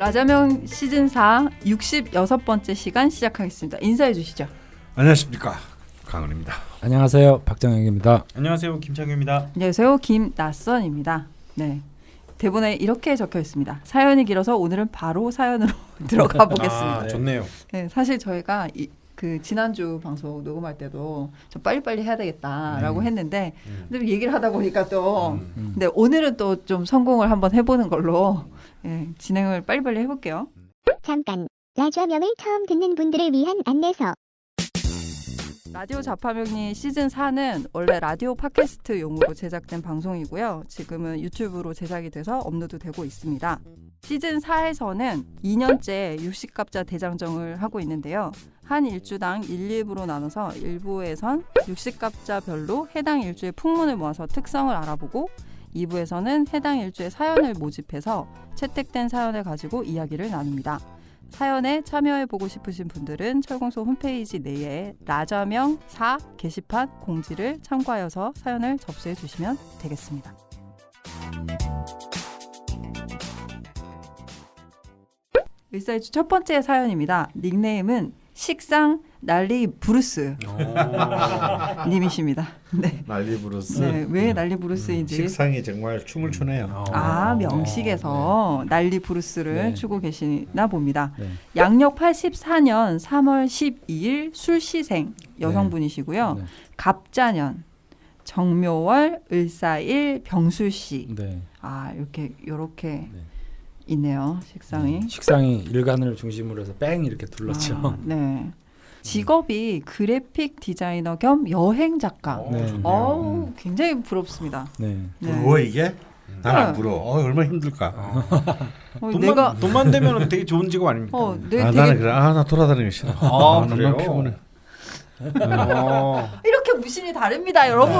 라자명 시즌4 66번째 시간 시작하겠습니다. 인사해 주시죠. 안녕하십니까, 강은입니다. 안녕하세요, 박정혁입니다. 안녕하세요, 김창규입니다. 안녕하세요, 김낯선입니다. 네, 대본에 이렇게 적혀 있습니다. 사연이 길어서 오늘은 바로 사연으로 들어가 보겠습니다. 좋네요. 네, 사실 저희가 그 지난주 방송 녹음할 때도 좀 빨리빨리 해야 되겠다라고 했는데 근데 얘기를 하다 보니까 또 근데 오늘은 또 좀 성공을 한번 해보는 걸로 진행을 빨리빨리 해볼게요. 잠깐, 라좌명을 처음 듣는 분들을 위한 안내서. 라디오 자파명리 시즌4는 원래 라디오 팟캐스트용으로 제작된 방송이고요. 지금은 유튜브로 제작이 돼서 업로드되고 있습니다. 시즌4에서는 2년째 육식갑자 대장정을 하고 있는데요. 한 일주당 1, 2부로 나눠서 1부에선 육식갑자별로 해당 일주의 풍문을 모아서 특성을 알아보고 2부에서는 해당 일주의 사연을 모집해서 채택된 사연을 가지고 이야기를 나눕니다. 사연에 참여해보고 싶으신 분들은 철공소 홈페이지 내에 라자명 4 게시판 공지를 참고하여서 사연을 접수해 주시면 되겠습니다. 일사일주 첫 번째 사연입니다. 닉네임은 식상 난리 브루스 님이십니다. 네. 난리 브루스. 네, 왜 난리 브루스인지. 식상이 정말 춤을 추네요. 명식에서 난리 브루스를 추고 계시나 봅니다. 네. 양력 84년 3월 12일 술시생 여성분이시고요. 네. 갑자년 정묘월 을사일 병술씨. 네. 이렇게 있네요. 식상이. 식상이 일간을 중심으로 해서 뺑 이렇게 둘렀죠. 네. 직업이 그래픽 디자이너 겸 여행 작가. 네. 굉장히 부럽습니다. 네. 네. 부러워 이게? 난 안 부러워. 얼마나 힘들까. 돈만 되면 되게 좋은 직업 아닙니까? 나는 그래. 나 돌아다니기 싫어. 그래요? 너무 피곤해. 이렇게 무신이 다릅니다, 여러분.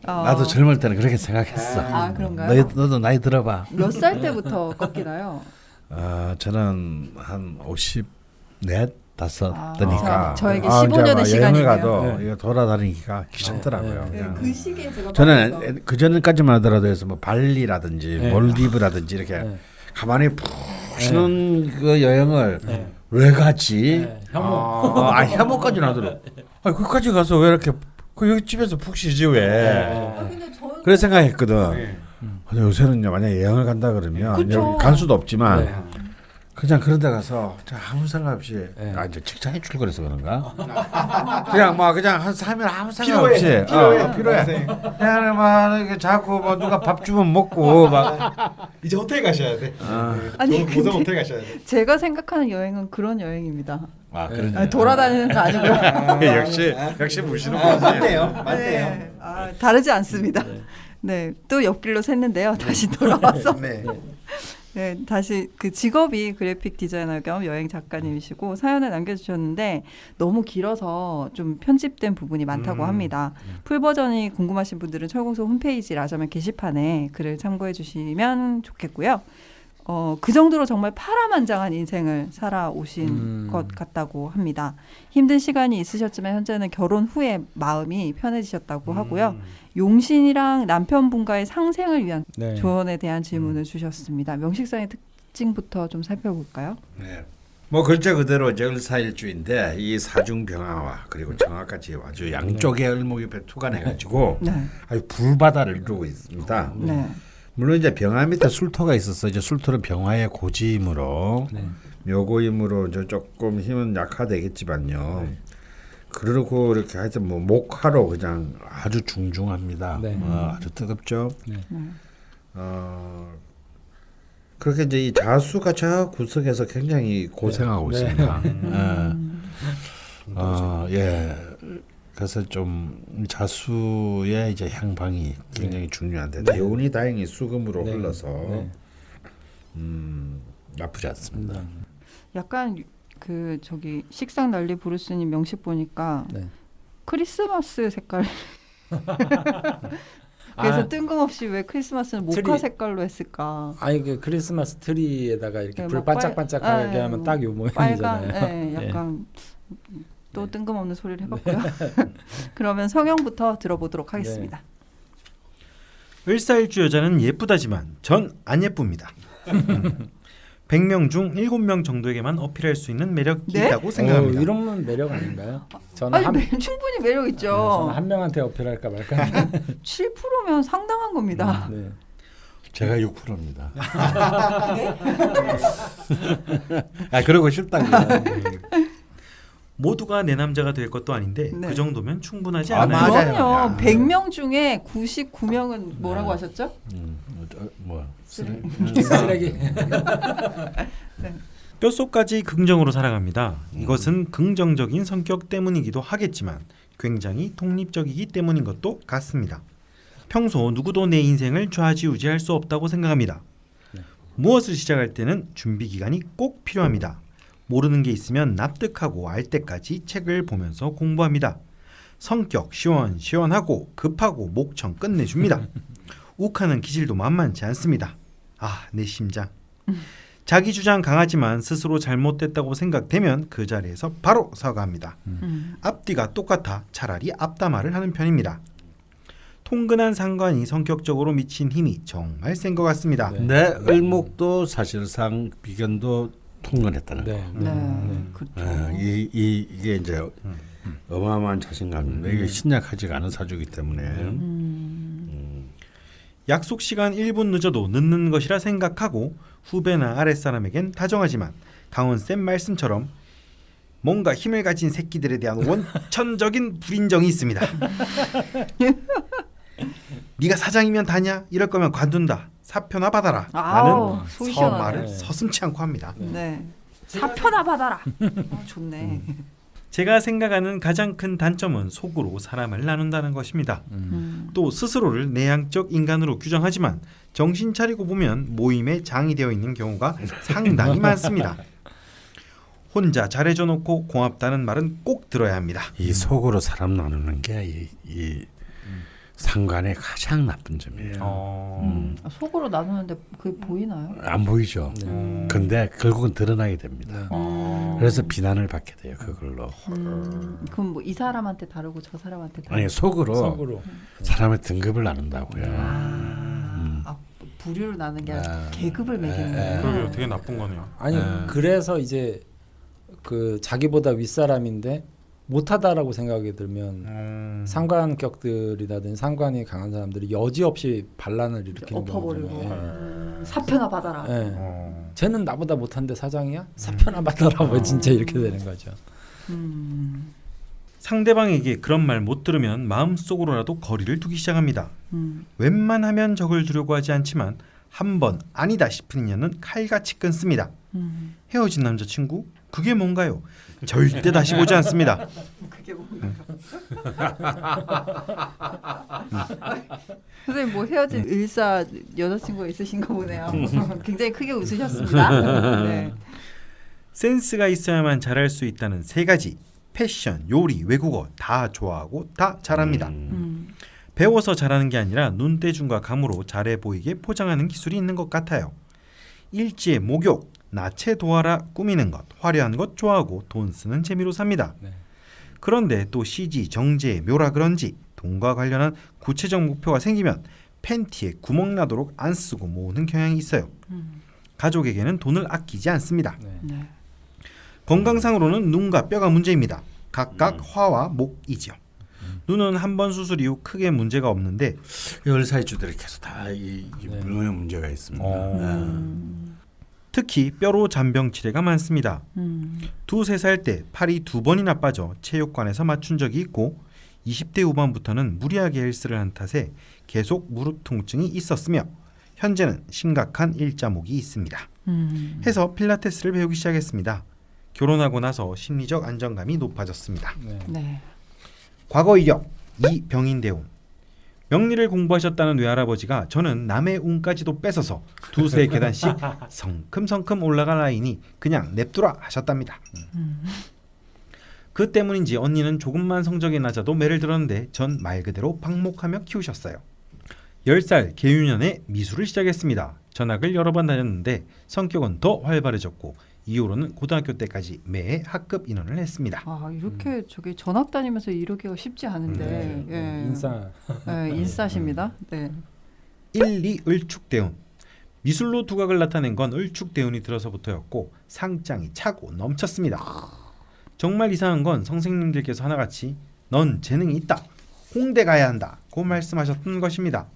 나도 젊을 때는 그렇게 생각했어. 그런가요? 너도 나이 들어봐. 몇 살 때부터 꺾이나요? 저는 한 54, 5 되니까. 저에게 15년의 시간이네요. 여행을 가도 이거 돌아다니기가 귀찮더라고요. 그 시기에 제가 저는 그 전까지만 하더라도 해서 뭐 발리라든지 몰디브라든지 이렇게 가만히 푹 쉬는 그 여행을 왜 가지? 혐오까지는 하더라고. 거기까지 가서 왜 이렇게 여기 집에서 푹 쉬지 왜? 그래 생각했거든. 근데 요새는요, 만약에 여행을 간다 그러면 여기 갈 수도 없지만 그냥 그런 데 가서 아무 생각 없이 이제 직장에 출근해서 그런가? 그냥 한 3일 아무 생각 없이 필요해. 그냥 막 이렇게 자꾸 뭐 누가 밥 주면 먹고 막 이제 호텔 가셔야 돼. 아니 고성 호텔 가셔야 돼. 제가 생각하는 여행은 그런 여행입니다. 그런 돌아다니는 거 아니고요. 역시 무시는 거지. 맞네요. 네. 다르지 않습니다. 네, 또 옆길로 샜는데요. 다시 돌아와서. 네, 다시 그 직업이 그래픽 디자이너 겸 여행 작가님이시고 사연을 남겨주셨는데 너무 길어서 좀 편집된 부분이 많다고 합니다. 풀 버전이 궁금하신 분들은 철공소 홈페이지 라자명 게시판에 글을 참고해 주시면 좋겠고요. 그 정도로 정말 파란만장한 인생을 살아오신 것 같다고 합니다. 힘든 시간이 있으셨지만 현재는 결혼 후에 마음이 편해지셨다고 하고요. 용신이랑 남편분과의 상생을 위한 조언에 대한 질문을 주셨습니다. 명식상의 특징부터 좀 살펴볼까요? 네. 뭐 글자 그대로 이제 을사일주인데 이 사중병화와 그리고 정화까지 아주 양쪽의 을목욕에 투관해가지고 아주 불바다를 이루고 있습니다. 물론 이제 병화 밑에 술토가 있어서 이제 술토는 병화의 고지이므로 묘고이므로 이제 조금 힘은 약화되겠지만요. 그러고 이렇게 하여튼 뭐 목화로 그냥 아주 중중합니다. 아주 뜨겁죠. 그렇게 이제 이 자수가 저 구석에서 굉장히 고생하고 있습니다. 그래서 좀 자수의 이제 향방이 굉장히 중요한데 대운이 다행히 수금으로 흘러서 나쁘지 않습니다. 약간 그 저기 식상 난리 브루스님 명식 보니까 크리스마스 색깔. 그래서 뜬금없이 왜 크리스마스는 모카 색깔로 했을까? 그 크리스마스 트리에다가 이렇게 불 막 반짝반짝하게 하면 딱 요 모양이잖아요. 빨간, 약간 또 뜬금없는 소리를 해봤고요. 그러면 성형부터 들어보도록 하겠습니다. 을사일주 여자는 예쁘다지만 전 안 예쁩니다. 100명 중 7명 정도에게만 어필할 수 있는 매력이 네? 있다고 생각합니다. 이러면 매력 아닌가요? 저는 아니 충분히 매력 있죠. 저는 한 명한테 어필할까 말까. 7%면 상당한 겁니다. 네. 제가 6%입니다. 아 그러고 싶다고요. 모두가 내 남자가 될 것도 아닌데 네. 그 정도면 충분하지 아, 않아요. 맞아요. 그럼요. 100명 중에 99명은 뭐라고 하셨죠? 뭐 쓰레기. 뼛속까지 긍정으로 살아갑니다. 이것은 긍정적인 성격 때문이기도 하겠지만 굉장히 독립적이기 때문인 것도 같습니다. 평소 누구도 내 인생을 좌지우지할 수 없다고 생각합니다. 무엇을 시작할 때는 준비 기간이 꼭 필요합니다. 모르는 게 있으면 납득하고 알 때까지 책을 보면서 공부합니다. 성격 시원시원하고 급하고 목청 끝내줍니다. 욱하는 기질도 만만치 않습니다. 아, 내 심장. 자기 주장 강하지만 스스로 잘못됐다고 생각되면 그 자리에서 바로 사과합니다. 앞뒤가 똑같아 차라리 앞담화를 하는 편입니다. 통근한 상관이 성격적으로 미친 힘이 정말 센 것 같습니다. 네. 내 을목도 사실상 비견도 통근했다는 거. 네. 그렇죠. 이게 이제 어마어마한 자신감인데 이게 신약하지가 않은 사주이기 때문에 약속 시간 1분 늦어도 늦는 것이라 생각하고 후배나 아랫사람에겐 다정하지만 강원쌤 말씀처럼 뭔가 힘을 가진 새끼들에 대한 원천적인 불인정이 있습니다. 네가 사장이면 다냐? 이럴 거면 관둔다. 사표나 받아라. 라는 속이 시원하네. 말을 서슴지 않고 합니다. 네. 사표나 받아라. 좋네. 제가 생각하는 가장 큰 단점은 속으로 사람을 나눈다는 것입니다. 또 스스로를 내향적 인간으로 규정하지만 정신 차리고 보면 모임에 장이 되어 있는 경우가 상당히 많습니다. 혼자 잘해줘 놓고 고맙다는 말은 꼭 들어야 합니다. 이 속으로 사람 나누는 게 이 상관의 가장 나쁜 점이에요. 속으로 나누는데 그게 보이나요? 안 보이죠. 근데 결국은 드러나게 됩니다. 그래서 비난을 받게 돼요. 그걸로. 그럼 뭐 이 사람한테 다르고 저 사람한테 다르고. 아니 속으로 사람의 등급을 나눈다고요. 부류를 나누는 게 아니라 계급을 매기는 거예요. 그러게요. 되게 나쁜 거네요. 아니 그래서 이제 그 자기보다 윗사람인데 못하다라고 생각이 들면 상관격들이라든지 상관이 강한 사람들이 여지없이 반란을 일으키는 엎어버리고 경우잖아요. 사표나 받아라. 쟤는 나보다 못한데 사장이야? 사표나 받아라. 뭐 진짜 이렇게 되는 거죠. 상대방에게 그런 말 못 들으면 마음속으로라도 거리를 두기 시작합니다. 웬만하면 적을 두려고 하지 않지만 한 번 아니다 싶은 인연은 칼같이 끊습니다. 헤어진 남자친구? 그게 뭔가요? 절대 다시 보지 않습니다. 그게 뭔가요? 선생님 뭐 헤어진 을사 여자친구가 있으신가 보네요. 굉장히 크게 웃으셨습니다. 네. 센스가 있어야만 잘할 수 있다는 세 가지. 패션, 요리, 외국어 다 좋아하고 다 잘합니다. 배워서 잘하는 게 아니라 눈대중과 감으로 잘해 보이게 포장하는 기술이 있는 것 같아요. 일지의 목욕, 나체 도하라 꾸미는 것, 화려한 것 좋아하고 돈 쓰는 재미로 삽니다. 그런데 또 CG, 정제의 묘라 그런지 돈과 관련한 구체적 목표가 생기면 팬티에 구멍 나도록 안 쓰고 모으는 경향이 있어요. 가족에게는 돈을 아끼지 않습니다. 네. 건강상으로는 눈과 뼈가 문제입니다. 각각 화와 목이죠. 눈은 한 번 수술 이후 크게 문제가 없는데 을사주들이 계속 다이 물에 문제가 있습니다. 특히 뼈로 잔병치레가 많습니다. 2~3살 때 팔이 2번이나 빠져 체육관에서 맞춘 적이 있고 20대 후반부터는 무리하게 헬스를 한 탓에 계속 무릎 통증이 있었으며 현재는 심각한 일자목이 있습니다. 해서 필라테스를 배우기 시작했습니다. 결혼하고 나서 심리적 안정감이 높아졌습니다. 네. 과거 이력 이병인대운. 명리를 공부하셨다는 외할아버지가 저는 남의 운까지도 뺏어서 2~3계단씩 성큼성큼 올라갈 라인이 그냥 냅두라 하셨답니다. 그 때문인지 언니는 조금만 성적이 낮아도 매를 들었는데 전 말 그대로 방목하며 키우셨어요. 10살 계유년에 미술을 시작했습니다. 전학을 여러 번 다녔는데 성격은 더 활발해졌고 이후로는 고등학교 때까지 매해 학급 인원을 했습니다. 아 이렇게 저기 전학 다니면서 이러기가 쉽지 않은데 인싸. 인싸십니다. 네. 1~2 을축대운. 미술로 두각을 나타낸 건 을축대운이 들어서부터였고 상장이 차고 넘쳤습니다. 정말 이상한 건 선생님들께서 하나같이 넌 재능이 있다, 홍대 가야 한다고 말씀하셨던 것입니다.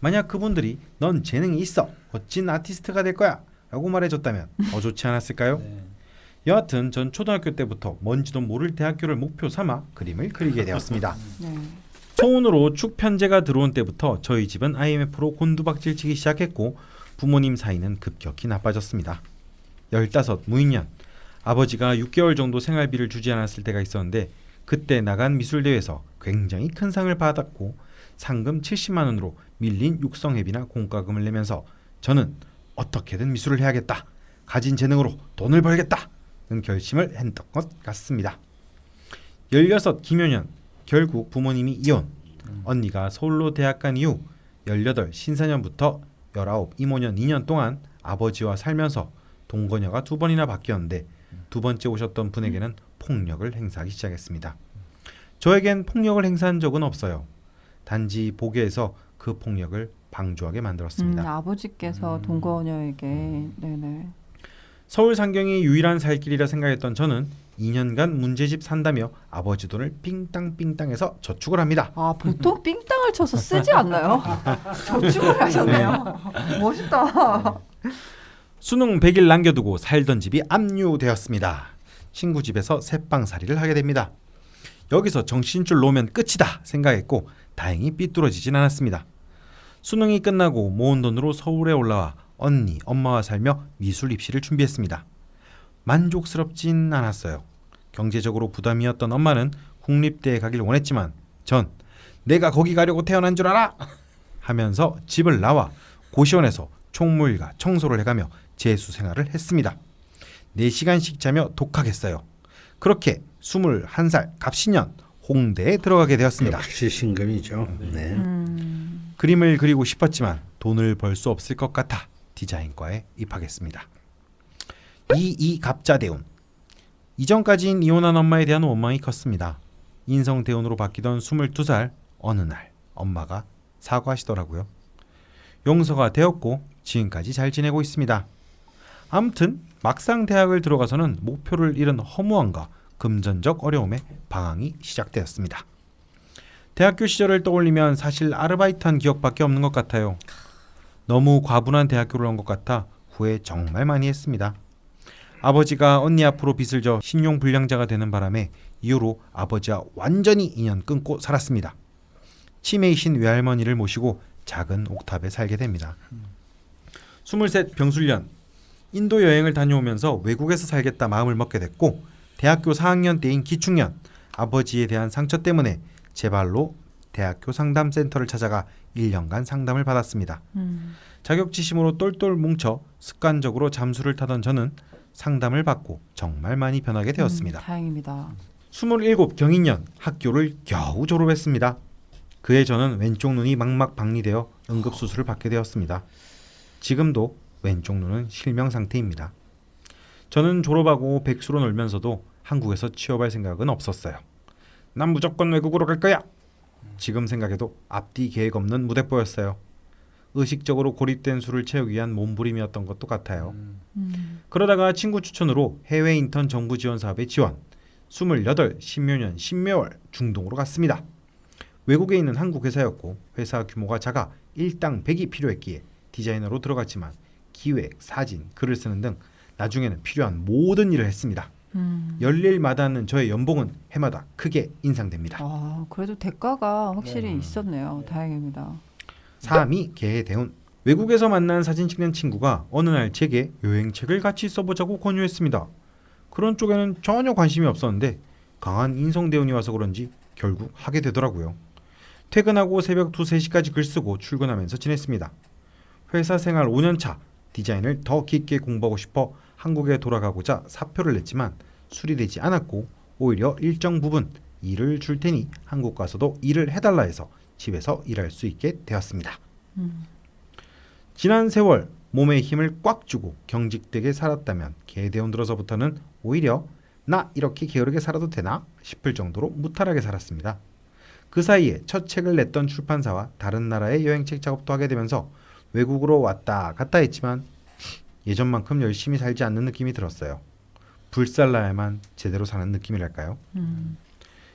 만약 그분들이 넌 재능이 있어, 멋진 아티스트가 될 거야 라고 말해줬다면 더 좋지 않았을까요? 여하튼 전 초등학교 때부터 뭔지도 모를 대학교를 목표 삼아 그림을 그리게 되었습니다. 네. 소운으로 축 편제가 들어온 때부터 저희 집은 IMF로 곤두박질 치기 시작했고 부모님 사이는 급격히 나빠졌습니다. 15 무인년 아버지가 6개월 정도 생활비를 주지 않았을 때가 있었는데 그때 나간 미술대회에서 굉장히 큰 상을 받았고 상금 70만 원으로 밀린 육성회비나 공과금을 내면서 저는 어떻게든 미술을 해야겠다, 가진 재능으로 돈을 벌겠다는 결심을 했던 것 같습니다. 16 김효년 결국 부모님이 이혼, 언니가 서울로 대학 간 이후 18 신사년부터 19 이모년 2년 동안 아버지와 살면서 동거녀가 2번이나 바뀌었는데 두 번째 오셨던 분에게는 폭력을 행사하기 시작했습니다. 저에겐 폭력을 행사한 적은 없어요. 단지 보게에서 그 폭력을 방조하게 만들었습니다. 아버지께서 동거녀에게 네네. 서울 상경이 유일한 살 길이라 생각했던 저는 2년간 문제집 산다며 아버지 돈을 삥땅삥땅해서 저축을 합니다. 아 보통 삥땅을 쳐서 쓰지 않나요? 저축을 하셨네요. 멋있다. 수능 100일 남겨두고 살던 집이 압류되었습니다. 친구 집에서 새빵살이를 하게 됩니다. 여기서 정신줄 놓으면 끝이다 생각했고 다행히 삐뚤어지진 않았습니다. 수능이 끝나고 모은 돈으로 서울에 올라와 언니, 엄마와 살며 미술 입시를 준비했습니다. 만족스럽진 않았어요. 경제적으로 부담이었던 엄마는 국립대에 가길 원했지만 전 내가 거기 가려고 태어난 줄 알아? 하면서 집을 나와 고시원에서 총무일과 청소를 해가며 재수 생활을 했습니다. 4시간씩 자며 독학했어요. 그렇게 21살 갑신년 홍대에 들어가게 되었습니다. 역시 신금이죠. 네. 그림을 그리고 싶었지만 돈을 벌 수 없을 것 같아 디자인과에 입학했습니다. 갑자대운. 이전까지는 이혼한 엄마에 대한 원망이 컸습니다. 인성대운으로 바뀌던 22살 어느 날 엄마가 사과하시더라고요. 용서가 되었고 지금까지 잘 지내고 있습니다. 아무튼 막상 대학을 들어가서는 목표를 잃은 허무함과 금전적 어려움에 방황이 시작되었습니다. 대학교 시절을 떠올리면 사실 아르바이트한 기억밖에 없는 것 같아요. 너무 과분한 대학교를 온 것 같아 후회 정말 많이 했습니다. 아버지가 언니 앞으로 빚을 져 신용불량자가 되는 바람에 이후로 아버지와 완전히 인연 끊고 살았습니다. 치매이신 외할머니를 모시고 작은 옥탑에 살게 됩니다. 23 병술년 인도 여행을 다녀오면서 외국에서 살겠다 마음을 먹게 됐고 대학교 4학년 때인 기축년 아버지에 대한 상처 때문에 제 발로 대학교 상담센터를 찾아가 1년간 상담을 받았습니다. 자격지심으로 똘똘 뭉쳐 습관적으로 잠수를 타던 저는 상담을 받고 정말 많이 변하게 되었습니다. 다행입니다. 27 경인년 학교를 겨우 졸업했습니다. 그해 저는 왼쪽 눈이 망막 박리되어 응급수술을 받게 되었습니다. 지금도 왼쪽 눈은 실명 상태입니다. 저는 졸업하고 백수로 놀면서도 한국에서 취업할 생각은 없었어요. 난 무조건 외국으로 갈 거야. 지금 생각해도 앞뒤 계획 없는 무대뽀였어요. 의식적으로 고립된 수를 채우기 위한 몸부림이었던 것도 같아요. 그러다가 친구 추천으로 해외 인턴 정부 지원 사업에 지원. 28 신묘년 신묘월 중동으로 갔습니다. 외국에 있는 한국 회사였고 회사 규모가 작아 일당 100이 필요했기에 디자이너로 들어갔지만 기획, 사진, 글을 쓰는 등 나중에는 필요한 모든 일을 했습니다. 열일마다는 저의 연봉은 해마다 크게 인상됩니다. 아, 그래도 대가가 확실히 있었네요. 다행입니다. 3위 개해대운. 외국에서 만난 사진 찍는 친구가 어느 날 제게 여행책을 같이 써보자고 권유했습니다. 그런 쪽에는 전혀 관심이 없었는데 강한 인성대운이 와서 그런지 결국 하게 되더라고요. 퇴근하고 새벽 2, 3시까지 글 쓰고 출근하면서 지냈습니다. 회사 생활 5년차 디자인을 더 깊게 공부하고 싶어 한국에 돌아가고자 사표를 냈지만 수리되지 않았고 오히려 일정 부분 일을 줄 테니 한국 가서도 일을 해달라 해서 집에서 일할 수 있게 되었습니다. 지난 세월 몸에 힘을 꽉 주고 경직되게 살았다면 개대운 들어서부터는 오히려 나 이렇게 게으르게 살아도 되나 싶을 정도로 무탈하게 살았습니다. 그 사이에 첫 책을 냈던 출판사와 다른 나라의 여행책 작업도 하게 되면서 외국으로 왔다 갔다 했지만 예전만큼 열심히 살지 않는 느낌이 들었어요. 불살라야만 제대로 사는 느낌이랄까요?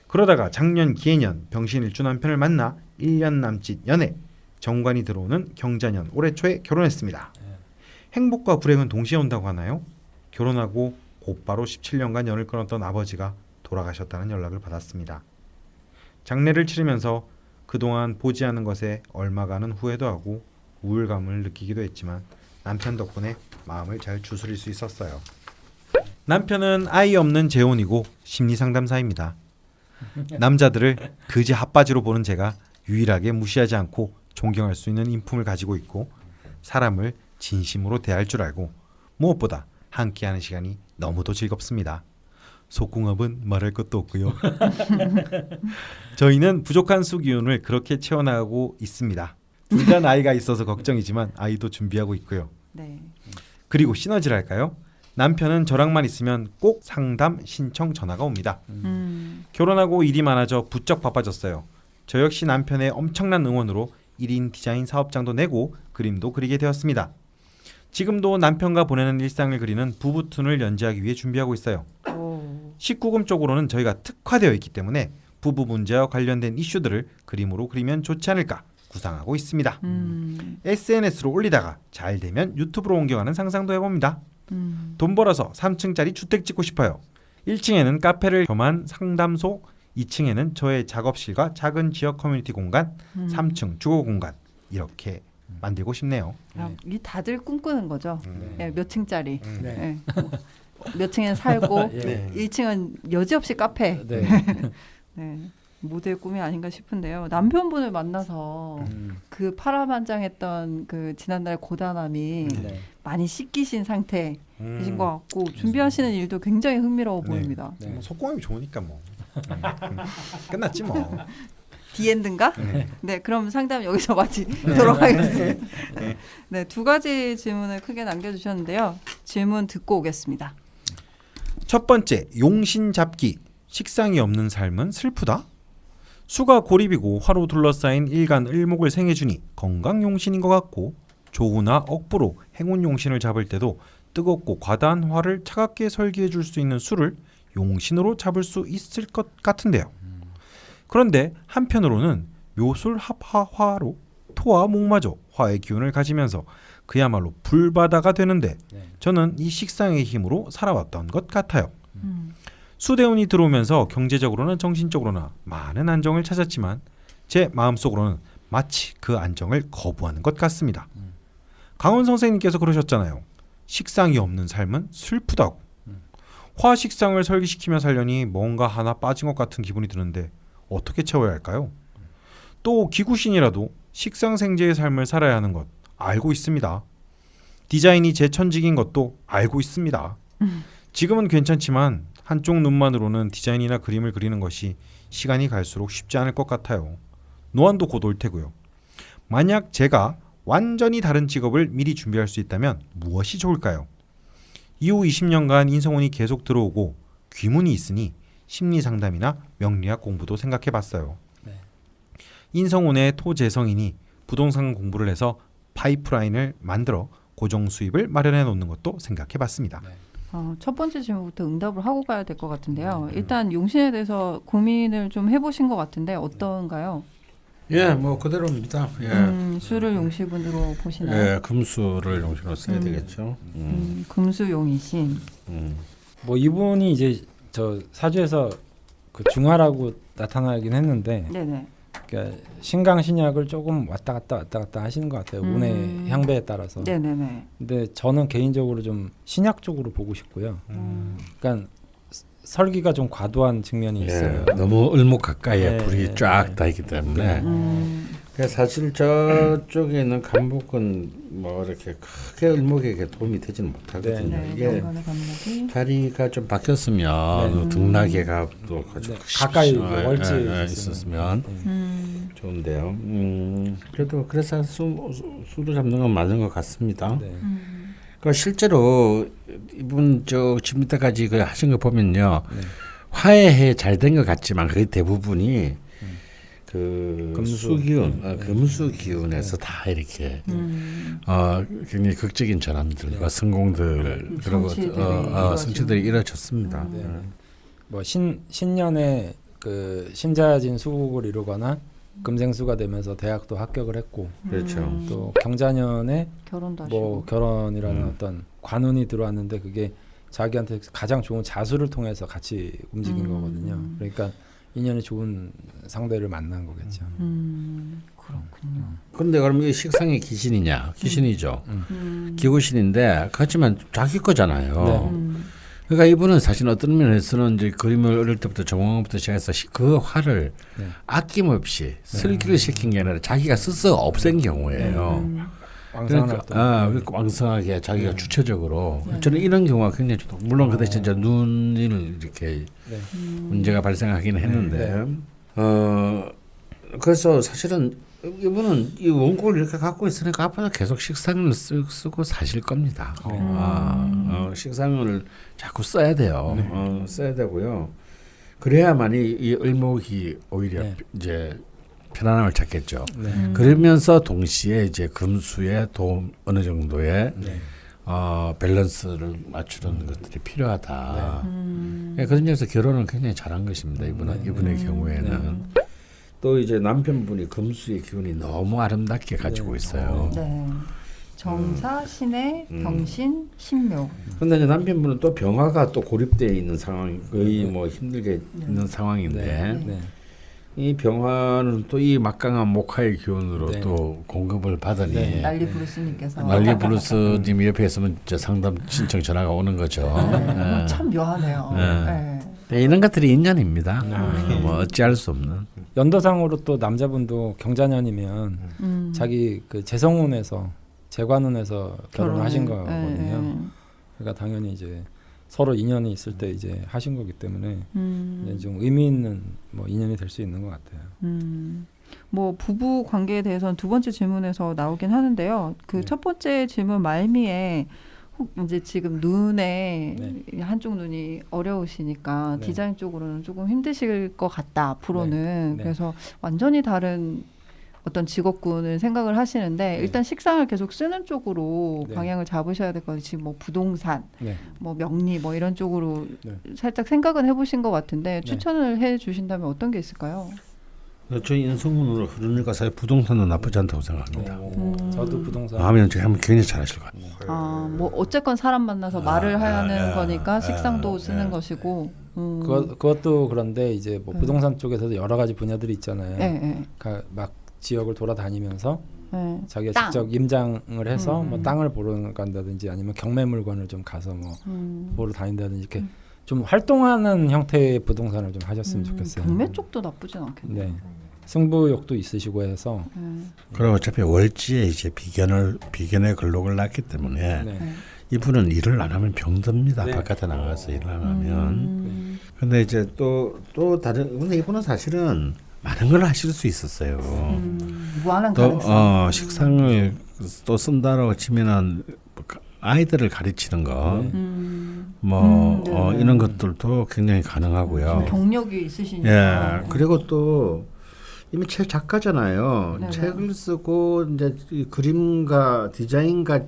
그러다가 작년 기해년 병신일주 남편을 만나 1년 남짓 연애, 정관이 들어오는 경자년 올해 초에 결혼했습니다. 행복과 불행은 동시에 온다고 하나요? 결혼하고 곧바로 17년간 연을 끊었던 아버지가 돌아가셨다는 연락을 받았습니다. 장례를 치르면서 그동안 보지 않은 것에 얼마간은 후회도 하고 우울감을 느끼기도 했지만 남편 덕분에 마음을 잘 추스릴 수 있었어요. 남편은 아이 없는 재혼이고 심리상담사입니다. 남자들을 그지 핫바지로 보는 제가 유일하게 무시하지 않고 존경할 수 있는 인품을 가지고 있고 사람을 진심으로 대할 줄 알고 무엇보다 함께하는 시간이 너무도 즐겁습니다. 속궁합은 말할 것도 없고요. 저희는 부족한 수기운을 그렇게 채워나가고 있습니다. 둘 다 나이가 있어서 걱정이지만 아이도 준비하고 있고요. 네. 그리고 시너지랄까요? 남편은 저랑만 있으면 꼭 상담 신청 전화가 옵니다. 결혼하고 일이 많아져 부쩍 바빠졌어요. 저 역시 남편의 엄청난 응원으로 1인 디자인 사업장도 내고 그림도 그리게 되었습니다. 지금도 남편과 보내는 일상을 그리는 부부툰을 연재하기 위해 준비하고 있어요. 19금 쪽으로는 저희가 특화되어 있기 때문에 부부 문제와 관련된 이슈들을 그림으로 그리면 좋지 않을까 구상하고 있습니다. SNS로 올리다가 잘 되면 유튜브로 옮겨가는 상상도 해봅니다. 돈 벌어서 3층짜리 주택 짓고 싶어요. 1층에는 카페를 겸한 상담소, 2층에는 저의 작업실과 작은 지역 커뮤니티 공간, 3층 주거 공간 이렇게 만들고 싶네요. 이 다들 꿈꾸는 거죠. 네, 몇 층짜리. 네. 네. 몇 층에 살고 네. 1층은 여지없이 카페. 네. 네. 모두의 꿈이 아닌가 싶은데요. 남편분을 만나서 그 파란만장했던 그 지난달 고단함이 네. 많이 씻기신 상태이신 것 같고 준비하시는 일도 굉장히 흥미로워 보입니다. 네. 뭐 속공함이 좋으니까 뭐 끝났지 뭐. 디엔드인가? 네, 그럼 상담 여기서 마치도록 하겠습니다. 네, 두 가지 질문을 크게 남겨주셨는데요. 질문 듣고 오겠습니다. 첫 번째, 용신 잡기. 식상이 없는 삶은 슬프다? 수가 고립이고 화로 둘러싸인 일간 을목을 생해주니 건강용신인 것 같고 조우나 억부로 행운용신을 잡을 때도 뜨겁고 과다한 화를 차갑게 설계해 줄 수 있는 수를 용신으로 잡을 수 있을 것 같은데요. 그런데 한편으로는 묘술합화화로 토와 목마저 화의 기운을 가지면서 그야말로 불바다가 되는데 저는 이 식상의 힘으로 살아왔던 것 같아요. 수대운이 들어오면서 경제적으로나 정신적으로나 많은 안정을 찾았지만 제 마음속으로는 마치 그 안정을 거부하는 것 같습니다. 강원 선생님께서 그러셨잖아요. 식상이 없는 삶은 슬프다고. 화식상을 설계시키며 살려니 뭔가 하나 빠진 것 같은 기분이 드는데 어떻게 채워야 할까요? 또 기구신이라도 식상생재의 삶을 살아야 하는 것 알고 있습니다. 디자인이 제 천직인 것도 알고 있습니다. 지금은 괜찮지만 한쪽 눈만으로는 디자인이나 그림을 그리는 것이 시간이 갈수록 쉽지 않을 것 같아요. 노안도 곧 올 테고요. 만약 제가 완전히 다른 직업을 미리 준비할 수 있다면 무엇이 좋을까요? 이후 20년간 인성운이 계속 들어오고 귀문이 있으니 심리상담이나 명리학 공부도 생각해봤어요. 인성운의 토재성이니 부동산 공부를 해서 파이프라인을 만들어 고정 수입을 마련해 놓는 것도 생각해봤습니다. 첫 번째 질문부터 응답을 하고 가야 될 것 같은데요. 일단 용신에 대해서 고민을 좀 해보신 것 같은데 어떤가요? 예, 뭐 그대로입니다. 예. 수를 용신으로 보시나요? 예, 금수를 용신으로 써야 되겠죠. 금수용이신. 뭐 이분이 이제 저 사주에서 그 중화라고 나타나긴 했는데, 네네. 그러니까 신강신약을 조금 왔다 갔다 하시는 것 같아요. 운의 향배에 따라서. 네네네. 근데 저는 개인적으로 좀 신약 쪽으로 보고 싶고요. 그러니까 설기가 좀 과도한 측면이 있어요. 너무 을목 가까이에 네, 불이 쫙 다 있기 때문에. 그래서 사실 저쪽에 있는 간목은 뭐 이렇게 크게 을목에게 도움이 되지는 못하거든요. 네, 이게 명간의 간목이. 자리가 좀 바뀌었으면 등락에가 또 가까이 월지 있었으면 좋은데요. 그래도 그래서 수도 잡는 건 맞는 것 같습니다. 네. 그 실제로 이분 저 지금 이때까지 그 하신 거 보면요, 화해해 잘 된 것 같지만 거의 대부분이 그 금수. 수기운, 네. 금수 기운에서 다 이렇게 굉장히 극적인 전환들과 성공들 그리고 성취들이 성취들이 이루어졌습니다. 네. 뭐 신년에 그 신자진 수국을 이루거나 금생수가 되면서 대학도 합격을 했고 그렇죠. 또 경자년에 결혼도 하시고. 뭐 결혼이라는 어떤 관운이 들어왔는데 그게 자기한테 가장 좋은 자수를 통해서 같이 움직인 거거든요. 그러니까 인연이 좋은 상대를 만난 거겠죠. 그렇군요. 그런데 그럼 이 식상이 귀신이냐? 귀신이죠. 기구신인데 그렇지만 자기 거잖아요. 네. 그러니까 이분은 사실 어떤 면에서는 이제 그림을 어릴 때부터 전공부터 시작해서 그 화를 네. 아낌없이 슬기를 시킨 게 아니라 자기가 스스로 없앤 경우예요. 왕성한 그러니까, 활동. 왕성하게 자기가 주체적으로 저는 이런 경우가 굉장히 좋다. 물론 그 대신 이제 눈을 이렇게 네. 문제가 발생하긴 했는데 그래서 사실은 이분은 이 원고를 이렇게 갖고 있으니까 앞으로 계속 식상을 쓰고 사실 겁니다. 식상을 자꾸 써야 돼요. 써야 되고요. 그래야만이 이 을목이 오히려 네. 이제 편안함을 찾겠죠. 네. 그러면서 동시에 이제 금수의 도움 어느 정도의 네. 밸런스를 맞추는 것들이 필요하다. 예, 그런 점에서 결혼은 굉장히 잘한 것입니다. 이분의 경우에는 또 이제 남편분이 금수의 기운이 너무 아름답게 가지고 있어요. 네. 정사, 신의, 병신, 신묘. 그런데 이제 남편분은 또 병화가 또 고립되어 있는 상황, 거의 뭐 힘들게 있는 상황인데 네. 이 병화는 또 이 막강한 목화의 기운으로 네. 또 공급을 받으니 네. 난리 브루스님께서. 난리 블루스님 옆에 있으면 저 상담 신청 전화가 오는 거죠. 예. 참 묘하네요. 네. 네. 네, 이런 것들이 인연입니다. 뭐 어찌할 수 없는. 연도상으로 또 남자분도 경자년이면 자기 그 재성운에서 재관운에서 결혼하신 결혼을, 거거든요. 네. 그러니까 당연히 이제 서로 인연이 있을 때 이제 하신 거기 때문에 이제 좀 의미 있는 뭐 인연이 될 수 있는 것 같아요. 뭐 부부 관계에 대해서는 두 번째 질문에서 나오긴 하는데요. 그 첫 번째 질문 말미에 혹 이제 지금 눈에 한쪽 눈이 어려우시니까 네. 디자인 쪽으로는 조금 힘드실 것 같다 앞으로는. 네. 그래서 완전히 다른 어떤 직업군을 생각을 하시는데 일단 식상을 계속 쓰는 쪽으로 네. 방향을 잡으셔야 될 것 같아요. 지금 뭐 부동산, 네. 뭐 명리 뭐 이런 쪽으로 네. 살짝 생각은 해보신 것 같은데 추천을 해주신다면 어떤 게 있을까요? 저희 인성문으로 흐르니까 사실 부동산은 나쁘지 않다고 생각합니다. 저도 부동산 하면 굉장히 잘하실 것 같아요. 아, 뭐 어쨌건 사람 만나서 말을 하는 거니까 식상도 쓰는 것이고. 그것도 그런데 이제 뭐 부동산 쪽에서도 여러 가지 분야들이 있잖아요. 네. 막 지역을 돌아다니면서 네. 자기가 땅. 직접 임장을 해서 뭐 땅을 보러 간다든지 아니면 경매 물건을 좀 가서 뭐 보러 다닌다든지 이렇게 좀 활동하는 형태의 부동산을 좀 하셨으면 좋겠어요. 경매 쪽도 나쁘진 않겠네요. 네. 승부욕도 있으시고 해서 그리고 어차피 월지에 이제 비견의 근록을 낳기 때문에 네. 이분은 일을 안 하면 병듭니다. 네. 바깥에 나가서 일을 안 하면. 근데 이제 또 다른 근데 이분은 사실은 많은 걸 하실 수 있었어요. 무한한 또 가능성. 식상을 또 쓴다라고 치면은 아이들을 가르치는 거, 네. 이런 것들도 굉장히 가능하고요. 경력이 있으시니까. 예, 그리고 또 이미 책 작가잖아요. 네네. 책을 쓰고 이제 이 그림과 디자인과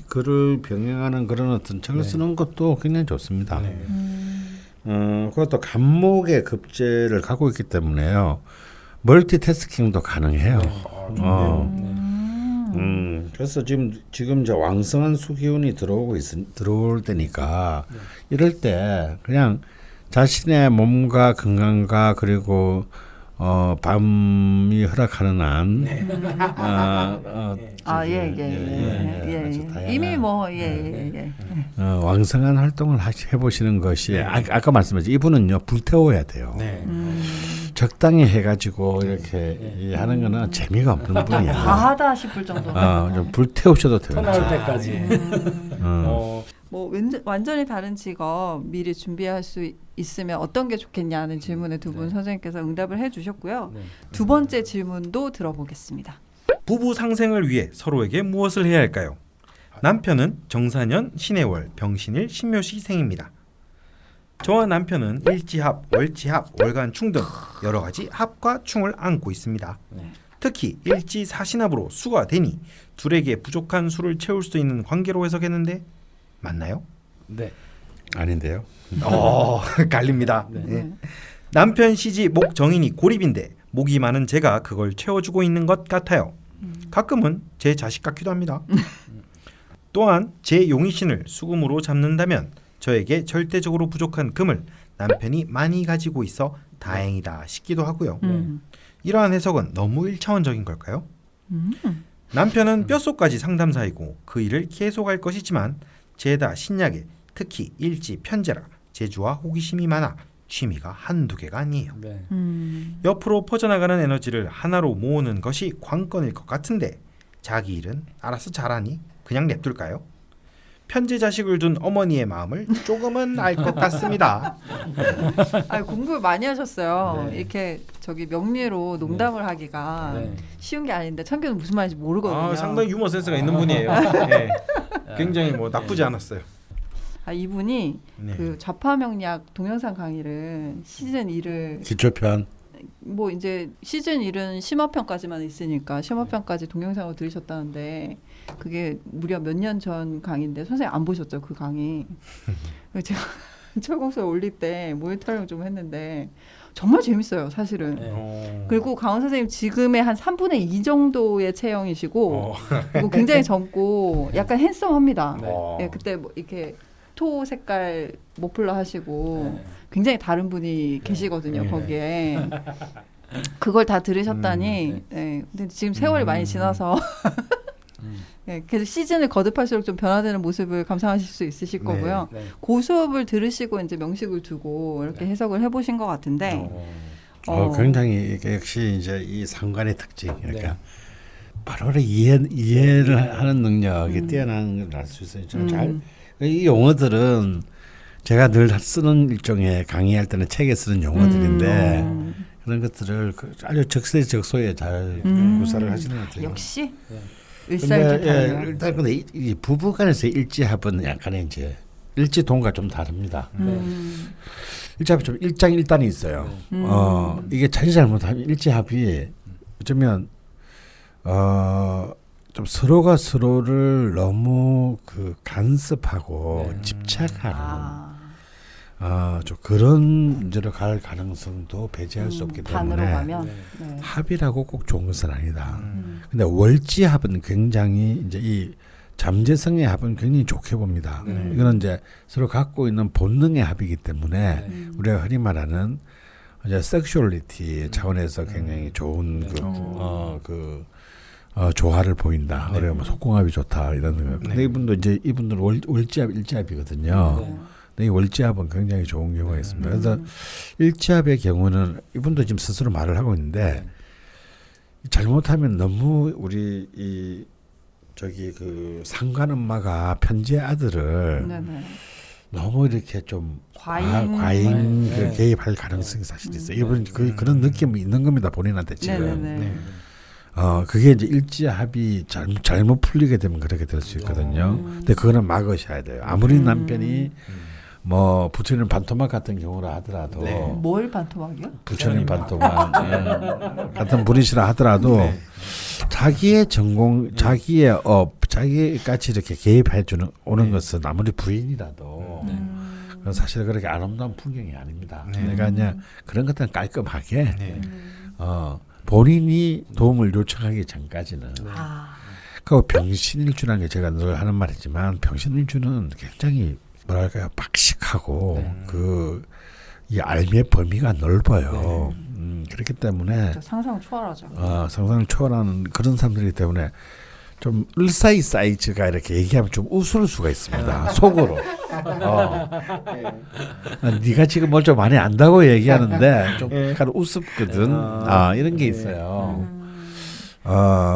글을 병행하는 그런 어떤 책을 쓰는 것도 굉장히 좋습니다. 그것도 간목의 급제를 갖고 있기 때문에요. 멀티태스킹도 가능해요. 그래서 지금 이제 왕성한 수기운이 들어올 때니까 이럴 때 그냥 자신의 몸과 건강과 그리고 밤이 허락하는 한 이미 뭐 왕성한 활동을 해보시는 것이 아까 말씀하신 이분은요 불태워야 돼요. 적당히 해가지고 이렇게 하는 거는 재미가 없는 분이야. 과하다 싶을 정도로. 좀 불태우셔도 돼요. 터널 때까지. 뭐 완전히 다른 직업 미리 준비할 수 있으면 어떤 게 좋겠냐는 질문에 두 분 선생님께서 응답을 해주셨고요. 두 번째 질문도 들어보겠습니다. 부부 상생을 위해 서로에게 무엇을 해야 할까요? 남편은 정사년 신해월 병신일 신묘시 생입니다. 저와 남편은 일지합, 월지합, 월간충 등 여러 가지 합과 충을 안고 있습니다. 특히 일지사신합으로 수가 되니 둘에게 부족한 수를 채울 수 있는 관계로 해석했는데 맞나요? 네. 아닌데요. 갈립니다. 네. 남편 시지 목 정인이 고립인데 목이 많은 제가 그걸 채워주고 있는 것 같아요. 가끔은 제 자식 같기도 합니다. 또한 제 용의신을 수금으로 잡는다면 저에게 절대적으로 부족한 금을 남편이 많이 가지고 있어 다행이다 싶기도 하고요. 이러한 해석은 너무 1차원적인 걸까요? 남편은 뼛속까지 상담사이고 그 일을 계속할 것이지만 죄다 신약에 특히 일지 편제라 재주와 호기심이 많아 취미가 한두 개가 아니에요. 네. 옆으로 퍼져나가는 에너지를 하나로 모으는 것이 관건일 것 같은데 자기 일은 알아서 잘하니 그냥 냅둘까요? 편제 자식을 둔 어머니의 마음을 조금은 알 것 같습니다. 아, 공부를 많이 하셨어요. 네. 이렇게 저기 명리로 농담을 하기가 네. 쉬운 게 아닌데 참견은 무슨 말인지 모르거든요. 상당히 유머 센스가 있는 분이에요. 네. 굉장히 뭐 나쁘지 않았어요. 아, 이분이 네. 그 좌파명리학 동영상 강의를 시즌 1을 기초편. 뭐 이제 시즌 1은 심화편까지만 있으니까 심화편까지 동영상으로 들으셨다는데 그게 무려 몇 년 전 강의인데 선생님 안 보셨죠, 그 강의. 그래서 제가 철공소에 올릴 때 모니터링 좀 했는데 정말 재밌어요, 사실은. 네. 그리고 강원 선생님 지금의 한 3분의 2 정도의 체형이시고 그리고 굉장히 젊고 약간 핸섬합니다. 네. 예, 그때 뭐 이렇게 토 색깔 모플러 하시고 네. 굉장히 다른 분이 계시거든요, 네. 거기에. 그걸 다 들으셨다니. 네. 근데 지금 세월이 많이 지나서 네, 계속 시즌을 거듭할수록 좀 변화되는 모습을 감상하실 수 있으실 네. 거고요. 네. 그 수업을 들으시고 이제 명식을 두고 이렇게 해석을 해보신 것 같은데. 굉장히 이게 역시 이제 이 상관의 특징. 그러니까 네. 바로 이해를 하는 능력이 뛰어난 걸 알 수 있어요. 이 용어들은 제가 늘 쓰는 일종의 강의할 때는 책에 쓰는 용어들인데 그런 것들을 아주 적세적소에 잘 구사를 하시는 것 같아요. 역시 근데 일살기타예요. 일단 근데 이 부부간에서 일지합은 약간의 이제 일지동과 좀 다릅니다. 일지합이 좀 일장일단이 있어요. 이게 자칫 잘못하면 일지합이 어쩌면 좀 서로가 서로를 너무 그 간섭하고 집착하는 좀 그런 문제로 갈 가능성도 배제할 수 없기 반으로 때문에 가면 네. 합이라고 꼭 좋은 것은 아니다. 근데 월지합은 굉장히 이제 이 잠재성의 합은 굉장히 좋게 봅니다. 이거는 이제 서로 갖고 있는 본능의 합이기 때문에 우리가 흔히 말하는 이제 섹슈얼리티 차원에서 굉장히 좋은 조화를 보인다. 우리가 뭐 속궁합이 좋다 이런 거. 근데 이분들은 월지합 일지합이거든요. 근데 이 월지합은 굉장히 좋은 경우가 있습니다. 그래서 일지합의 경우는 이분도 지금 스스로 말을 하고 있는데 잘못하면 너무 우리 이 저기 그 상관 엄마가 편지 아들을 너무 이렇게 좀 과잉 그 개입할 가능성이 사실 있어요. 이분 그런 느낌이 있는 겁니다, 본인한테 지금. 그게 이제 일지합이 잘못 풀리게 되면 그렇게 될 수 있거든요. 근데 그거는 막으셔야 돼요. 아무리 남편이 뭐 부처님 반토막 같은 경우라 하더라도 뭘 반토막이요? 부처님 반토막 같은 분이시라 하더라도 자기의 전공, 자기의 업, 자기 같이 이렇게 개입해 주는 오는 것은 아무리 부인이라도 그건 사실 그렇게 아름다운 풍경이 아닙니다. 그러니까 그냥 그런 것들은 깔끔하게 본인이 도움을 요청하기 전까지는. 그 병신일주라는 게 제가 늘 하는 말이지만 병신일주는 굉장히 뭐랄까요 박식하고 이 알미의 범위가 넓어요. 그렇기 때문에 상상을 초월하죠. 상상을 초월하는 그런 사람들이기 때문에 좀 을사이 사이즈가 이렇게 얘기하면 좀 웃을 수가 있습니다. 속으로. 네가 지금 뭘 좀 많이 안다고 얘기하는데 좀 약간 우습거든. 이런 게 있어요.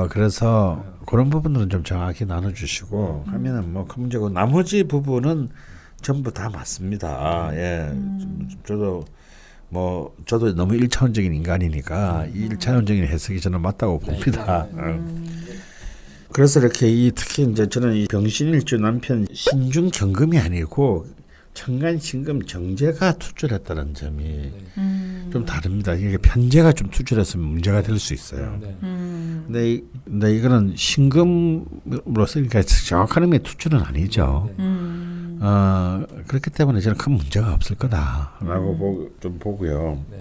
그래서 그런 부분들은 좀 정확히 나눠주시고 하면은 뭐 큰 문제고 나머지 부분은 전부 다 맞습니다. 예, 저도 너무 1차원적인 인간이니까 이 1차원적인 해석이 저는 맞다고 봅니다. 그래서 이렇게 특히 이제 저는 이 병신일주 남편 신중 경금이 아니고 청간신금 정제가 투출했다는 점이 좀 다릅니다. 이게 편제가 좀 투출했으면 문제가 될 수 있어요. 네. 근데 이거는 신금으로서 그러니까 정확한 의미의 투출은 아니죠. 그렇기 때문에 저는 큰 문제가 없을 거다라고 좀 보고요. 네.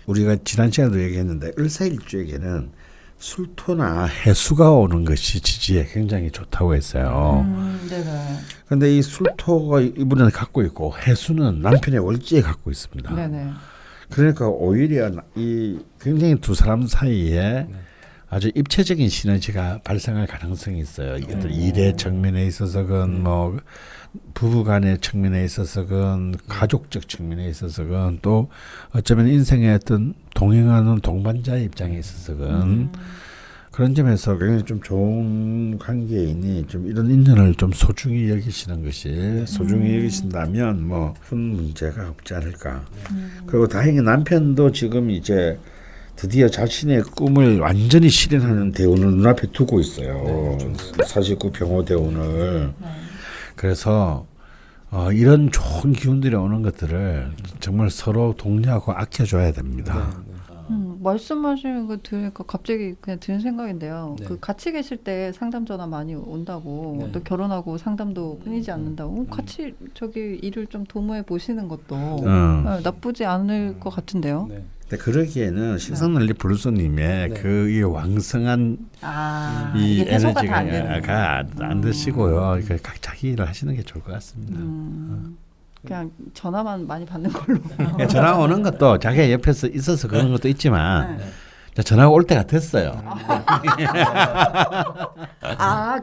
우리가 지난 시간에도 얘기했는데 을사일주에게는 술토나 해수가 오는 것이 지지에 굉장히 좋다고 했어요. 네네. 그런데 이 술토가 이분은 갖고 있고 해수는 남편의 월지에 갖고 있습니다. 네네. 그러니까 오히려 이 굉장히 두 사람 사이에 아주 입체적인 시너지가 발생할 가능성이 있어요. 이것들 일의 측면에 있어서건 뭐 부부간의 측면에 있어서건 가족적 측면에 있어서건 또 어쩌면 인생의 어떤 동행하는 동반자의 입장에 있어서건 그런 점에서 굉장히 좀 좋은 관계이니 좀 이런 인연을 좀 소중히 여기시는 것이 소중히 여기신다면 뭐 큰 문제가 없지 않을까. 그리고 다행히 남편도 지금 이제 드디어 자신의 꿈을 완전히 실현하는 대운을 눈앞에 두고 있어요. 49 병호 대운을. 그래서 이런 좋은 기운들이 오는 것들을 정말 서로 독려하고 아껴줘야 됩니다. 말씀하시는 거 들으니까 갑자기 그냥 드는 생각인데요. 네. 그 같이 계실 때 상담 전화 많이 온다고 네. 또 결혼하고 상담도 끊이지 않는다고 같이 저기 일을 좀 도모해 보시는 것도 나쁘지 않을 것 같은데요. 네. 근데 그러기에는 식성난리 블루스님의 네. 그 이 왕성한 이 이게 해소가 다안 되는 에너지가 안 드시고요. 그러니까 각 자기 일을 하시는 게 좋을 것 같습니다. 그냥 전화만 많이 받는 걸로. 그러니까 전화 오는 것도 자기가 옆에서 있어서 그런 것도 있지만 전화가 올 때가 됐어요.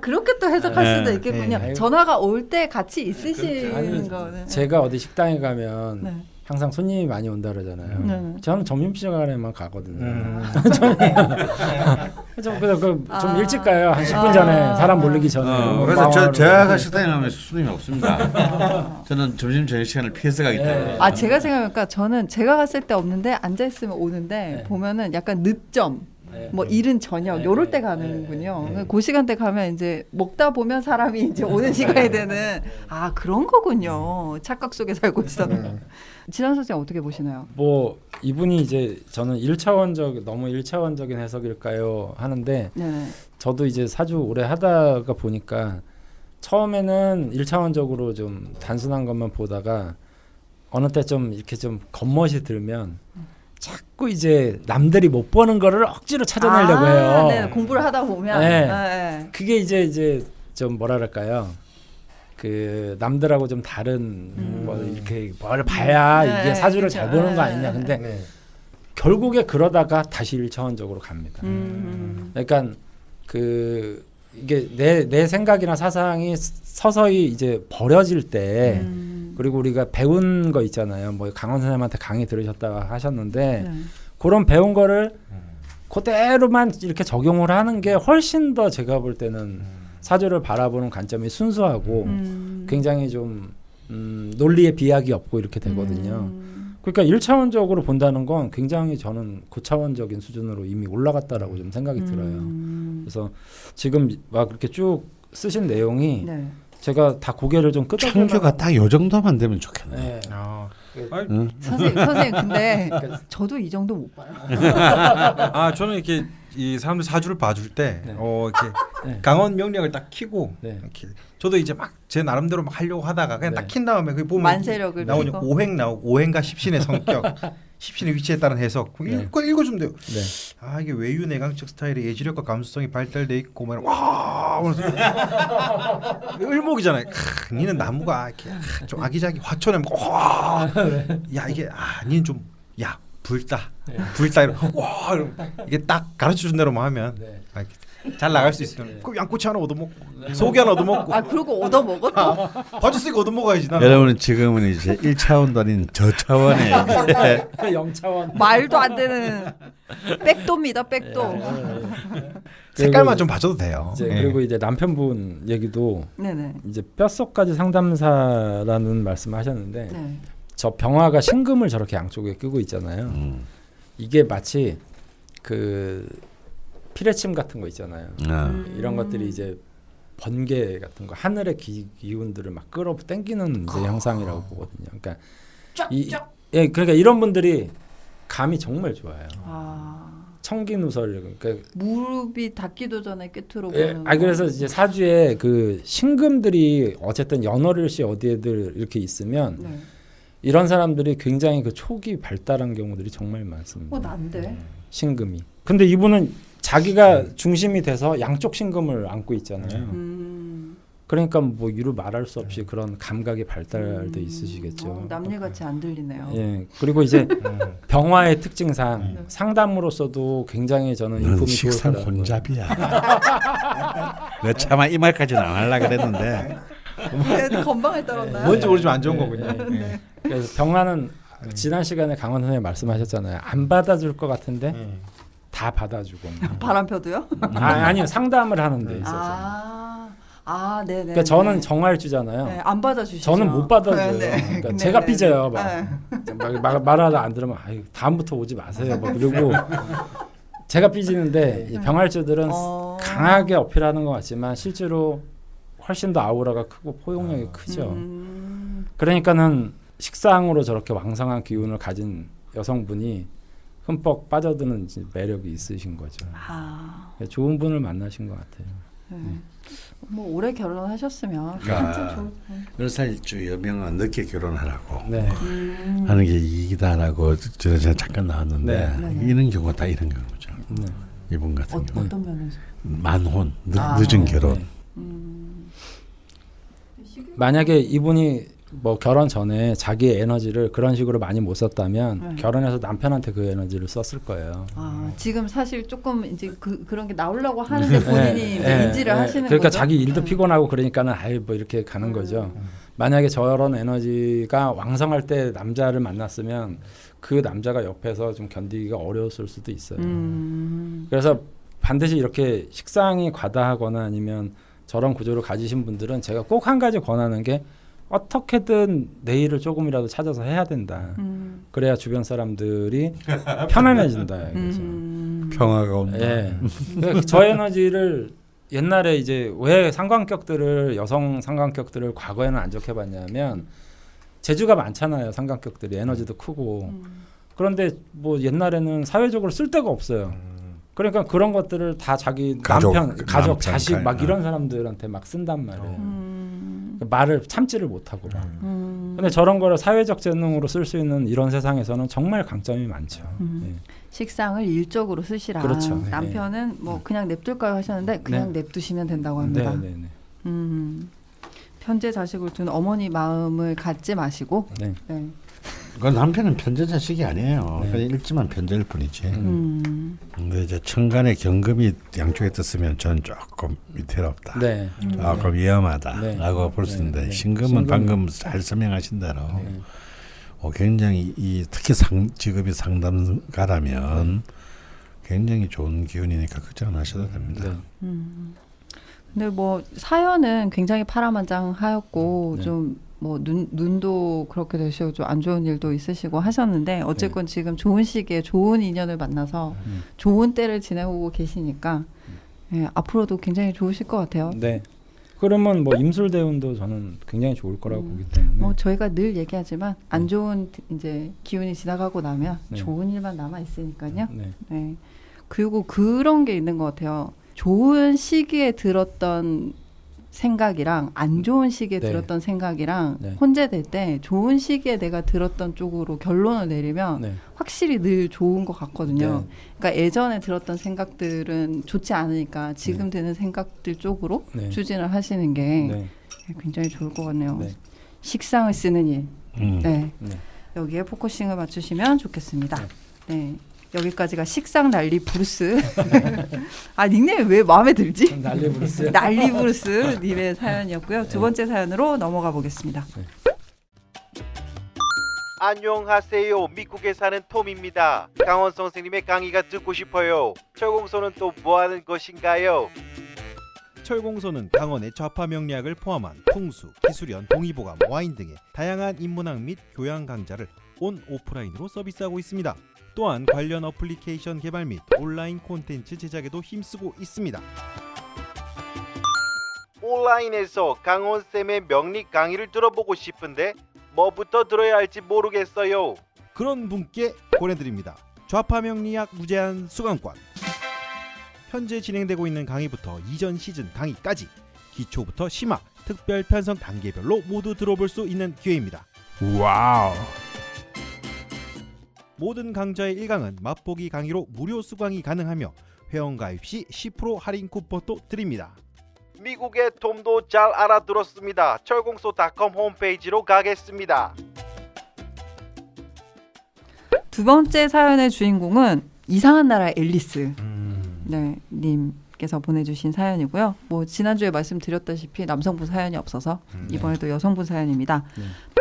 그렇게 또 해석할 수도 있겠군요. 네. 전화가 올 때 같이 있으시는 아니, 거는. 제가 어디 식당에 가면 네. 항상 손님이 많이 온다 그러잖아요. 네. 저는 점심시간에만 가거든요. 좀 일찍 가요. 한 10분 전에 사람 몰리기 전에. 그래서 제가 식당에 가면 손님이 없습니다. 저는 점심 저녁 시간을 피해서 가기 때문에. 제가 생각해보니까 저는 제가 갔을 때 없는데 앉아 있으면 오는데 보면은 약간 늦점. 뭐 이른 저녁 요럴 때 가는군요. 그 시간대 가면 이제 먹다 보면 사람이 이제 오는 시간이 되는 그런 거군요. 착각 속에 살고 있었는. 진한 선생님 어떻게 보시나요? 뭐 이분이 이제 저는 1차원적 너무 1차원적인 해석일까요 하는데 네. 저도 이제 사주 오래 하다가 보니까 처음에는 1차원적으로 좀 단순한 것만 보다가 어느 때 좀 이렇게 좀 겉멋이 들면 자꾸 이제 남들이 못 보는 거를 억지로 찾아내려고 해요. 네, 공부를 하다 보면. 네. 그게 이제 좀 뭐랄까요? 그 남들하고 좀 다른 뭐 이렇게 뭘 봐야 이게 사주를 그쵸. 잘 보는 거 아니냐. 근데 결국에 그러다가 다시 1차원적으로 갑니다. 그러니까 그 이게 내 생각이나 사상이 서서히 이제 버려질 때 그리고 우리가 배운 거 있잖아요. 뭐 강원 선생님한테 강의 들으셨다고 하셨는데 그런 배운 거를 그대로만 이렇게 적용을 하는 게 훨씬 더 제가 볼 때는 사주를 바라보는 관점이 순수하고 굉장히 좀 논리에 비약이 없고 이렇게 되거든요. 그러니까 1차원적으로 본다는 건 굉장히 저는 고차원적인 수준으로 이미 올라갔다라고 좀 생각이 들어요. 그래서 지금 막 이렇게 쭉 쓰신 내용이 제가 다 고개를 좀 끄덕여서 창조가 딱 요 정도만 되면 좋겠네. 네. 선생님 근데 저도 이 정도 못 봐요. 저는 이렇게 이 사람들 사주를 봐줄 때 이렇게 강원 명령을 딱 키고 이렇게 저도 이제 막 제 나름대로 막 하려고 하다가 그냥 딱 킨 다음에 그 보면 만세력을 나오는 켜고. 오행 나오고 오행과 십신의 성격, 십신의 위치에 따른 해석 그거 읽어주면 돼요. 이게 외유 내강적 스타일의 예지력과 감수성이 발달돼 있고 와 을목이잖아요. 니는 나무가 이렇게 좀 아기자기 화초네 야 이게 니는 좀 불다 와 이게 딱 가르쳐준 대로만 하면 잘 나갈 수 있으면 그 양꼬치 하나 얻어먹고 소고기 하나 얻어먹고 그러고 얻어 먹어 또. 봐줬으니까 얻어먹어야지 나는. 여러분은 지금은 이제 1차원도 아닌 저차원의 0차원 말도 안 되는 백도입니다. 백도. 색깔만 좀 봐줘도 돼요. 그리고 이제 남편분 얘기도 네네. 이제 뼛속까지 상담사라는 말씀하셨는데 저 병화가 신금을 저렇게 양쪽에 끼고 있잖아요. 이게 마치 그 피레침 같은 거 있잖아요. 이런 것들이 이제 번개 같은 거 하늘의 기운들을 막 끌어당기는 이제 형상이라고 보거든요. 그러니까 그러니까 이런 분들이 감이 정말 좋아요. 청기누설 그러니까 무릎이 닿기도 전에 꿰뚫어 보는. 그래서 이제 사주에 그 신금들이 어쨌든 연월일시 어디에들 이렇게 있으면 네. 이런 사람들이 굉장히 그 촉이 발달한 경우들이 정말 많습니다. 난데. 신금이. 근데 이분은 자기가 중심이 돼서 양쪽 신금을 안고 있잖아요. 그러니까 뭐 이루 말할 수 없이 그런 감각이 발달돼 있으시겠죠. 남일같이 안 들리네요. 예. 그리고 이제 병화의 특징상 상담으로서도 굉장히 저는 넌 인품이 좋을 식상 거라고. 혼잡이야. 내 차마 이 말까지는 안 하려고 그랬는데 건방을 떨었나요? 뭔지 모르지만 안 좋은 거군요. 그래서 병화는 지난 시간에 강원 선생님 말씀하셨잖아요. 안 받아줄 것 같은데 다 받아주고. 바람펴도요? 아니요. 상담을 하는 데 있어서. 네네. 그러니까 저는 정활주잖아요. 네, 안 받아주시죠. 저는 못 받아줘요. 네. 그러니까 네, 제가 네, 삐져요. 네. 막 말하다 안 들으면 다음부터 오지 마세요. 막 그리고 제가 삐지는데 병활주들은 강하게 어필하는 것 같지만 실제로 훨씬 더 아우라가 크고 포용력이 크죠. 그러니까는 식상으로 저렇게 왕성한 기운을 가진 여성분이 흠뻑 빠져드는 매력이 있으신 거죠. 좋은 분을 만나신 것 같아요. 뭐 오래 결혼하셨으면 그러니까 을살주 여명은 늦게 결혼하라고 네. 하는 게 이익이다라고 제가 잠깐 나왔는데 이런 경우가 다 이런 경우죠. 네. 이분 같은 경우 어떤 면에서? 만혼 늦은 결혼. 네. 만약에 이분이 뭐 결혼 전에 자기의 에너지를 그런 식으로 많이 못 썼다면 결혼해서 남편한테 그 에너지를 썼을 거예요. 지금 사실 조금 이제 그런 게 나오려고 하는데 본인이 인지를 하시는 그러니까 거죠. 자기 일도 피곤하고 그러니까는 뭐 이렇게 가는 거죠. 만약에 저런 에너지가 왕성할 때 남자를 만났으면 그 남자가 옆에서 좀 견디기가 어려웠을 수도 있어요. 그래서 반드시 이렇게 식상이 과다하거나 아니면 저런 구조를 가지신 분들은 제가 꼭 한 가지 권하는 게 어떻게든 내일을 조금이라도 찾아서 해야 된다. 그래야 주변 사람들이 편안해진다. 그래서 평화가 온다. 예. 그러니까 저 에너지를 옛날에 이제 왜 상관격들을 여성 상관격들을 과거에는 안 좋게 봤냐면 재주가 많잖아요. 상관격들이 에너지도 크고 그런데 뭐 옛날에는 사회적으로 쓸 데가 없어요. 그러니까 그런 것들을 다 자기 남편, 자식 막 이런 사람들한테 막 쓴단 말이에요. 말을 참지를 못하고. 근데 저런 거를 사회적 재능으로 쓸 수 있는 이런 세상에서는 정말 강점이 많죠. 예. 식상을 일적으로 쓰시라. 그렇죠. 남편은 뭐 그냥 냅둘까요 하셨는데 그냥 냅두시면 된다고 합니다. 편재 자식을 둔 어머니 마음을 갖지 마시고. 네. 그 남편은 편재 자식이 아니에요. 그냥 일지만 편재일 뿐이지. 근데 이제 천간에 경금이 양쪽에 떴으면 전 조금 위태롭다. 네. 조금 위험하다라고 볼 수 있는데 신금은 방금 잘 설명하신 대로 굉장히 특히 직업이 상담가라면 굉장히 좋은 기운이니까 걱정 안 하셔도 됩니다. 근데 뭐 사연은 굉장히 파란만장하였고 좀 뭐 눈도 그렇게 되시고 좀 안 좋은 일도 있으시고 하셨는데 어쨌건 지금 좋은 시기에 좋은 인연을 만나서 좋은 때를 지내고 계시니까 앞으로도 굉장히 좋으실 것 같아요. 네. 그러면 뭐 임술대운도 저는 굉장히 좋을 거라고 보기 때문에. 뭐 저희가 늘 얘기하지만 안 좋은 이제 기운이 지나가고 나면 좋은 일만 남아 있으니까요. 네. 그리고 그런 게 있는 것 같아요. 좋은 시기에 들었던 생각이랑 안 좋은 시기에 들었던 생각이랑 혼재될 때 좋은 시기에 내가 들었던 쪽으로 결론을 내리면 확실히 늘 좋은 것 같거든요. 그러니까 예전에 들었던 생각들은 좋지 않으니까 지금 드는 생각들 쪽으로 추진을 하시는 게 굉장히 좋을 것 같네요. 식상을 쓰는 일. 여기에 포커싱을 맞추시면 좋겠습니다. 여기까지가 식상 난리 브루스. 닉네임이 왜 마음에 들지? 난리 브루스. 난리 브루스 님의 사연이었고요. 두 번째 사연으로 넘어가 보겠습니다. 안녕하세요. 미국에 사는 톰입니다. 강원 선생님의 강의가 듣고 싶어요. 철공소는 또 뭐하는 것인가요? 철공소는 강원의 좌파 명리학을 포함한 풍수, 기술연, 동의보감, 와인 등의 다양한 인문학 및 교양 강좌를 온 오프라인으로 서비스하고 있습니다. 또한 관련 어플리케이션 개발 및 온라인 콘텐츠 제작에도 힘쓰고 있습니다. 온라인에서 강원쌤의 명리 강의를 들어보고 싶은데 뭐부터 들어야 할지 모르겠어요. 그런 분께 보내드립니다. 좌파 명리학 무제한 수강권. 현재 진행되고 있는 강의부터 이전 시즌 강의까지 기초부터 심화, 특별 편성 단계별로 모두 들어볼 수 있는 기회입니다. 와우. 모든 강좌의 1강은 맛보기 강의로 무료 수강이 가능하며 회원 가입 시 10% 할인 쿠폰도 드립니다. 미국의 톰도 잘 알아들었습니다. 철공소.com 홈페이지로 가겠습니다. 두 번째 사연의 주인공은 이상한 나라의 앨리스 네, 님께서 보내주신 사연이고요. 뭐 지난주에 말씀드렸다시피 남성분 사연이 없어서 이번에도 여성분 사연입니다.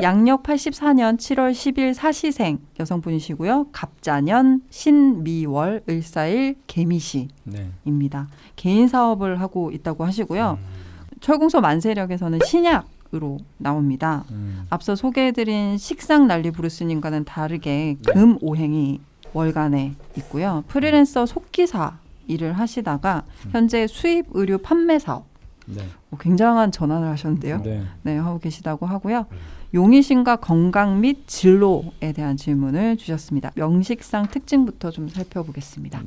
양력 84년 7월 10일 사시생 여성분이시고요. 갑자년 신미월 을사일 개미시입니다. 개인 사업을 하고 있다고 하시고요. 철공소 만세력에서는 신약으로 나옵니다. 앞서 소개해드린 식상 난리 브루스님과는 다르게 금 오행이 월간에 있고요. 프리랜서 속기사 일을 하시다가 현재 수입 의류 판매 사업 굉장한 전환을 하셨는데요. 네, 하고 계시다고 하고요. 용의심과 건강 및 진로에 대한 질문을 주셨습니다. 명식상 특징부터 좀 살펴보겠습니다.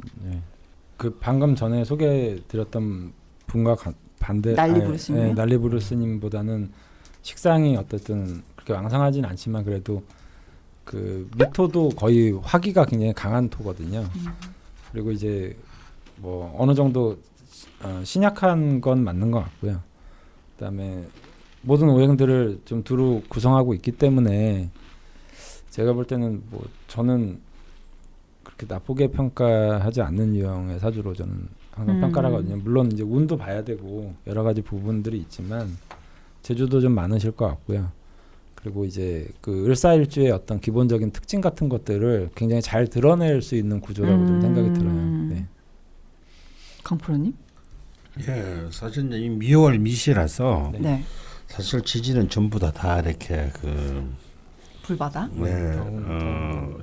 그 방금 전에 소개해드렸던 분과 반대 난리브루스님. 난리브루스님보다는 식상이 어쨌든 그렇게 왕성하진 않지만 그래도 그 미토도 거의 화기가 굉장히 강한 토거든요. 그리고 이제 뭐 어느 정도 신약한 건 맞는 것 같고요. 그다음에 모든 오행들을 좀 두루 구성하고 있기 때문에 제가 볼 때는 뭐 저는 그렇게 나쁘게 평가하지 않는 유형의 사주로 저는 항상 평가를 하거든요. 물론 이제 운도 봐야 되고 여러 가지 부분들이 있지만 재주도 좀 많으실 것 같고요. 그리고 이제 그 을사일주의 어떤 기본적인 특징 같은 것들을 굉장히 잘 드러낼 수 있는 구조라고 좀 생각이 들어요. 네. 강프로님? 예, 사실 이제 이 미월 미시라서 네. 사실 지지는 전부 다 이렇게 그 불바다?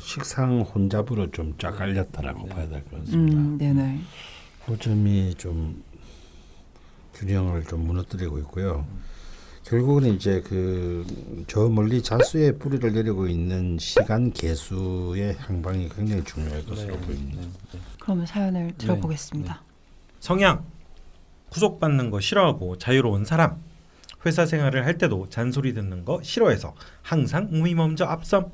식상 혼잡으로 좀 쫙 깔렸다라고 봐야 될 것 같습니다. 네네. 그 점이 좀 균형을 좀 무너뜨리고 있고요. 결국은 이제 그 저 멀리 자수의 뿌리를 내리고 있는 시간 개수의 향방이 굉장히 중요할 것으로 보입니다. 그러면 사연을 들어보겠습니다. 성향 구속받는 거 싫어하고 자유로운 사람. 회사 생활을 할 때도 잔소리 듣는 거 싫어해서 항상 몸이 먼저 앞섬.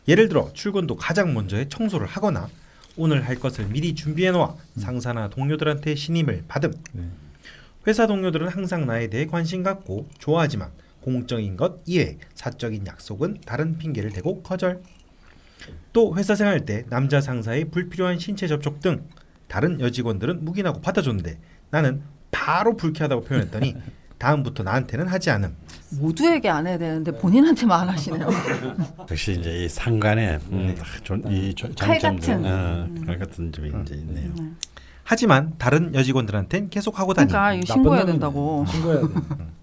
예를 들어 출근도 가장 먼저 해 청소를 하거나 오늘 할 것을 미리 준비해 놓아 상사나 동료들한테 신임을 받음. 회사 동료들은 항상 나에 대해 관심 갖고 좋아하지만 공적인 것 이외에 사적인 약속은 다른 핑계를 대고 거절. 또 회사 생활 때 남자 상사의 불필요한 신체 접촉 등 다른 여직원들은 묵인하고 받아줬는데 나는 바로 불쾌하다고 표현했더니 다음부터 나한테는 하지 않음. 모두에게 안 해야 되는데 본인한테만 안 하시네요. 역시 이제 이 상관에 이 칼 장점들, 같은. 칼 같은 점이 이제 있네요. 하지만 다른 여직원들한텐 계속 하고 다니. 그러니까 이거 신고해야 된다고. 신고해야 돼.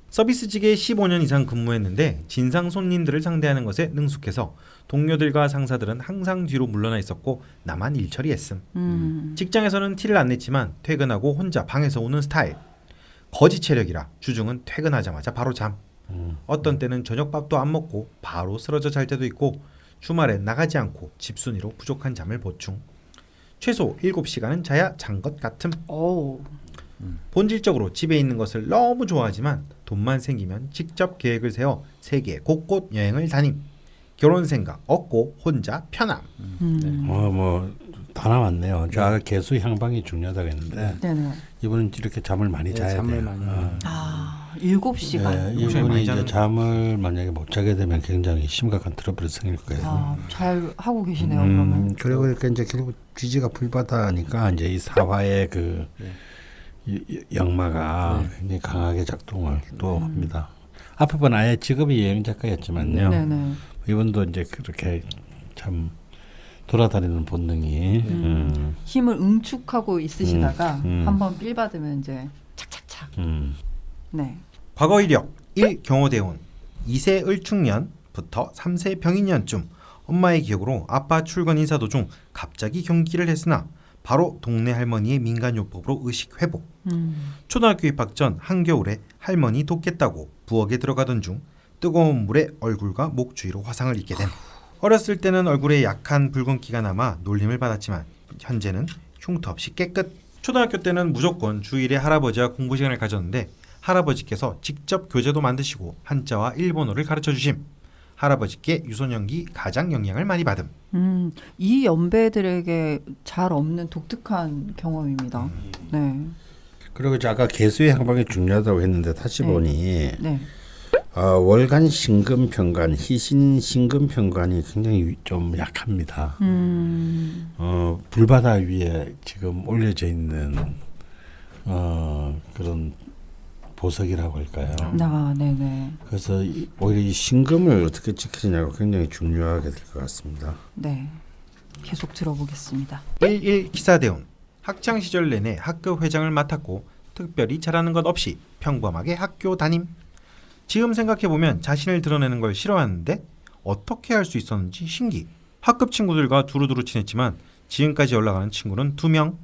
서비스직에 15년 이상 근무했는데 진상 손님들을 상대하는 것에 능숙해서 동료들과 상사들은 항상 뒤로 물러나 있었고 나만 일 처리했음. 직장에서는 티를 안 냈지만 퇴근하고 혼자 방에서 우는 스타일. 거지 체력이라 주중은 퇴근하자마자 바로 잠. 어떤 때는 저녁밥도 안 먹고 바로 쓰러져 잘 때도 있고 주말엔 나가지 않고 집순이로 부족한 잠을 보충. 최소 7시간은 자야 잔 것 같음. 오. 본질적으로 집에 있는 것을 너무 좋아하지만 돈만 생기면 직접 계획을 세워 세계 곳곳 여행을 다님. 결혼 생각 없고 혼자 편함. 뭐 다 나왔네요. 저 개수 향방이 중요하다고 했는데 이분은 이렇게 잠을 많이 자야 잠을 돼요. 많이 7시간. 이분이 이제 잠을 만약에 못 자게 되면 굉장히 심각한 트러블이 생길 거예요. 잘 하고 계시네요. 그러면. 그리고 이렇게 이제 결국 지지가 불바다니까 이제 이 사화의 그 역마가 굉장히 강하게 작동을 또 합니다. 앞에 번 아예 직업이 여행 작가였지만요. 이분도 이제 그렇게 참 돌아다니는 본능이 힘을 응축하고 있으시다가 한번 빌 받으면 이제 착착착. 네. 과거 이력 1. 경호대원 2세 을축년부터 3세 병인년쯤 엄마의 기억으로 아빠 출근 인사 도중 갑자기 경기를 했으나 바로 동네 할머니의 민간요법으로 의식 회복. 초등학교 입학 전 한겨울에 할머니 돕겠다고 부엌에 들어가던 중 뜨거운 물에 얼굴과 목 주위로 화상을 입게 됨. 어렸을 때는 얼굴에 약한 붉은기가 남아 놀림을 받았지만 현재는 흉터 없이 깨끗. 초등학교 때는 무조건 주일에 할아버지와 공부 시간을 가졌는데 할아버지께서 직접 교재도 만드시고 한자와 일본어를 가르쳐 주심. 할아버지께 유소년기 가장 영향을 많이 받음. 이 연배들에게 잘 없는 독특한 경험입니다. 네. 그리고 이제 아까 개수의 향방이 중요하다고 했는데 다시 네. 보니 네. 월간 신금평간, 희신 신금평간이 굉장히 좀 약합니다. 불바다 위에 지금 올려져 있는 그런 보석이라고 할까요? 네네. 그래서 오히려 이 신금을 어떻게 지키느냐가 굉장히 중요하게 될 것 같습니다. 네. 계속 들어보겠습니다. 11 기사대운. 학창 시절 내내 학급 회장을 맡았고 특별히 잘하는 것 없이 평범하게 학교 다님. 지금 생각해보면 자신을 드러내는 걸 싫어하는데 어떻게 할 수 있었는지 신기. 학급 친구들과 두루두루 친했지만 지금까지 연락하는 친구는 2명.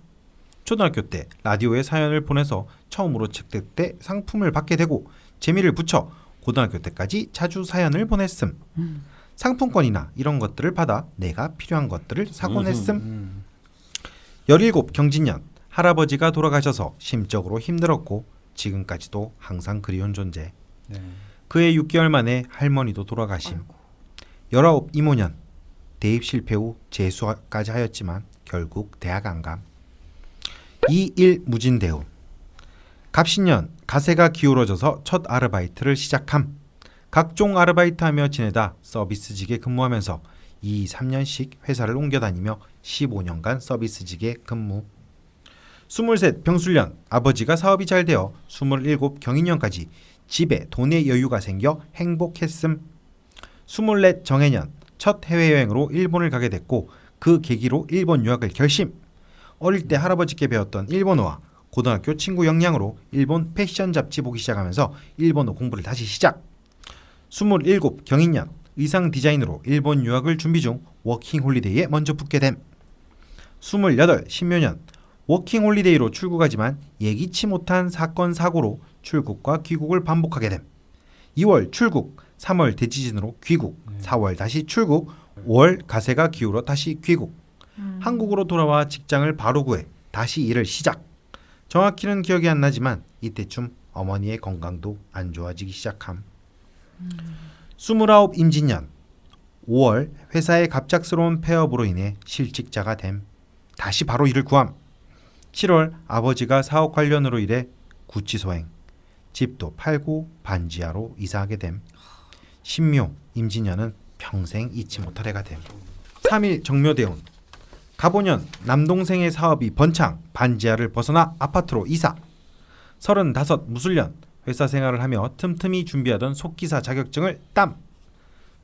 초등학교 때 라디오에 사연을 보내서 처음으로 책대 때 상품을 받게 되고 재미를 붙여 고등학교 때까지 자주 사연을 보냈음. 상품권이나 이런 것들을 받아 내가 필요한 것들을 사곤 했음. 17 경진년. 할아버지가 돌아가셔서 심적으로 힘들었고 지금까지도 항상 그리운 존재. 그의 6개월 만에 할머니도 돌아가심. 19 이모년. 대입 실패 후 재수까지 하였지만 결국 대학 안 감. 21 무진대운. 갑신년 가세가 기울어져서 첫 아르바이트를 시작함. 각종 아르바이트하며 지내다 서비스직에 근무하면서 2, 3년씩 회사를 옮겨 다니며 15년간 서비스직에 근무. 23 병술년. 아버지가 사업이 잘 되어 27 경인년까지 집에 돈의 여유가 생겨 행복했음. 24 정해년. 첫 해외여행으로 일본을 가게 됐고 그 계기로 일본 유학을 결심. 어릴 때 할아버지께 배웠던 일본어와 고등학교 친구 영향으로 일본 패션 잡지 보기 시작하면서 일본어 공부를 다시 시작. 27 경인년. 의상 디자인으로 일본 유학을 준비 중 워킹 홀리데이에 먼저 붙게 됨. 28 신묘년. 워킹 홀리데이로 출국하지만 예기치 못한 사건 사고로 출국과 귀국을 반복하게 됨. 2월 출국, 3월 대지진으로 귀국, 4월 다시 출국, 5월 가세가 기울어 다시 귀국. 한국으로 돌아와 직장을 바로 구해 다시 일을 시작. 정확히는 기억이 안 나지만 이때쯤 어머니의 건강도 안 좋아지기 시작함. 29 임진년. 5월 회사의 갑작스러운 폐업으로 인해 실직자가 됨. 다시 바로 일을 구함. 7월 아버지가 사업 관련으로 일해 구치소행. 집도 팔고 반지하로 이사하게 됨. 신묘 임진년은 평생 잊지 못할 해가 됨. 3일 정묘대운. 갑오년 남동생의 사업이 번창 반지하를 벗어나 아파트로 이사. 35 무술년. 회사 생활을 하며 틈틈이 준비하던 속기사 자격증을 땀.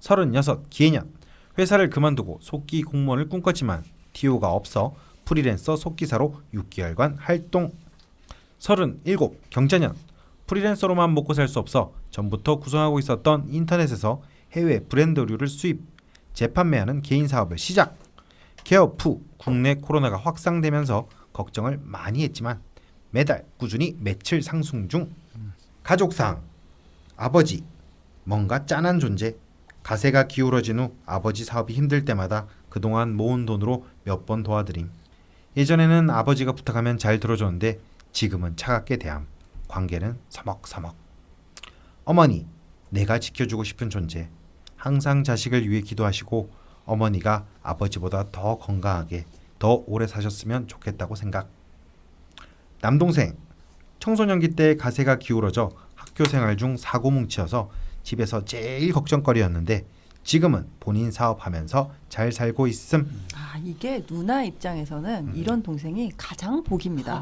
36 기해년. 회사를 그만두고 속기 공무원을 꿈꿨지만 TO가 없어 프리랜서 속기사로 6개월간 활동. 37 경자년. 프리랜서로만 먹고 살 수 없어 전부터 구성하고 있었던 인터넷에서 해외 브랜드 의류를 수입, 재판매하는 개인 사업을 시작. 개업 후 국내 코로나가 확산되면서 걱정을 많이 했지만 매달 꾸준히 매출 상승 중. 가족상. 아버지 뭔가 짠한 존재. 가세가 기울어진 후 아버지 사업이 힘들 때마다 그동안 모은 돈으로 몇 번 도와드림. 예전에는 아버지가 부탁하면 잘 들어줬는데 지금은 차갑게 대함. 관계는 서먹서먹. 어머니 내가 지켜주고 싶은 존재. 항상 자식을 위해 기도하시고 어머니가 아버지보다 더 건강하게 더 오래 사셨으면 좋겠다고 생각. 남동생 청소년기 때 가세가 기울어져 학교 생활 중 사고뭉치여서 집에서 제일 걱정거리였는데 지금은 본인 사업하면서 잘 살고 있음. 아, 이게 누나 입장에서는 이런 동생이 가장 복입니다.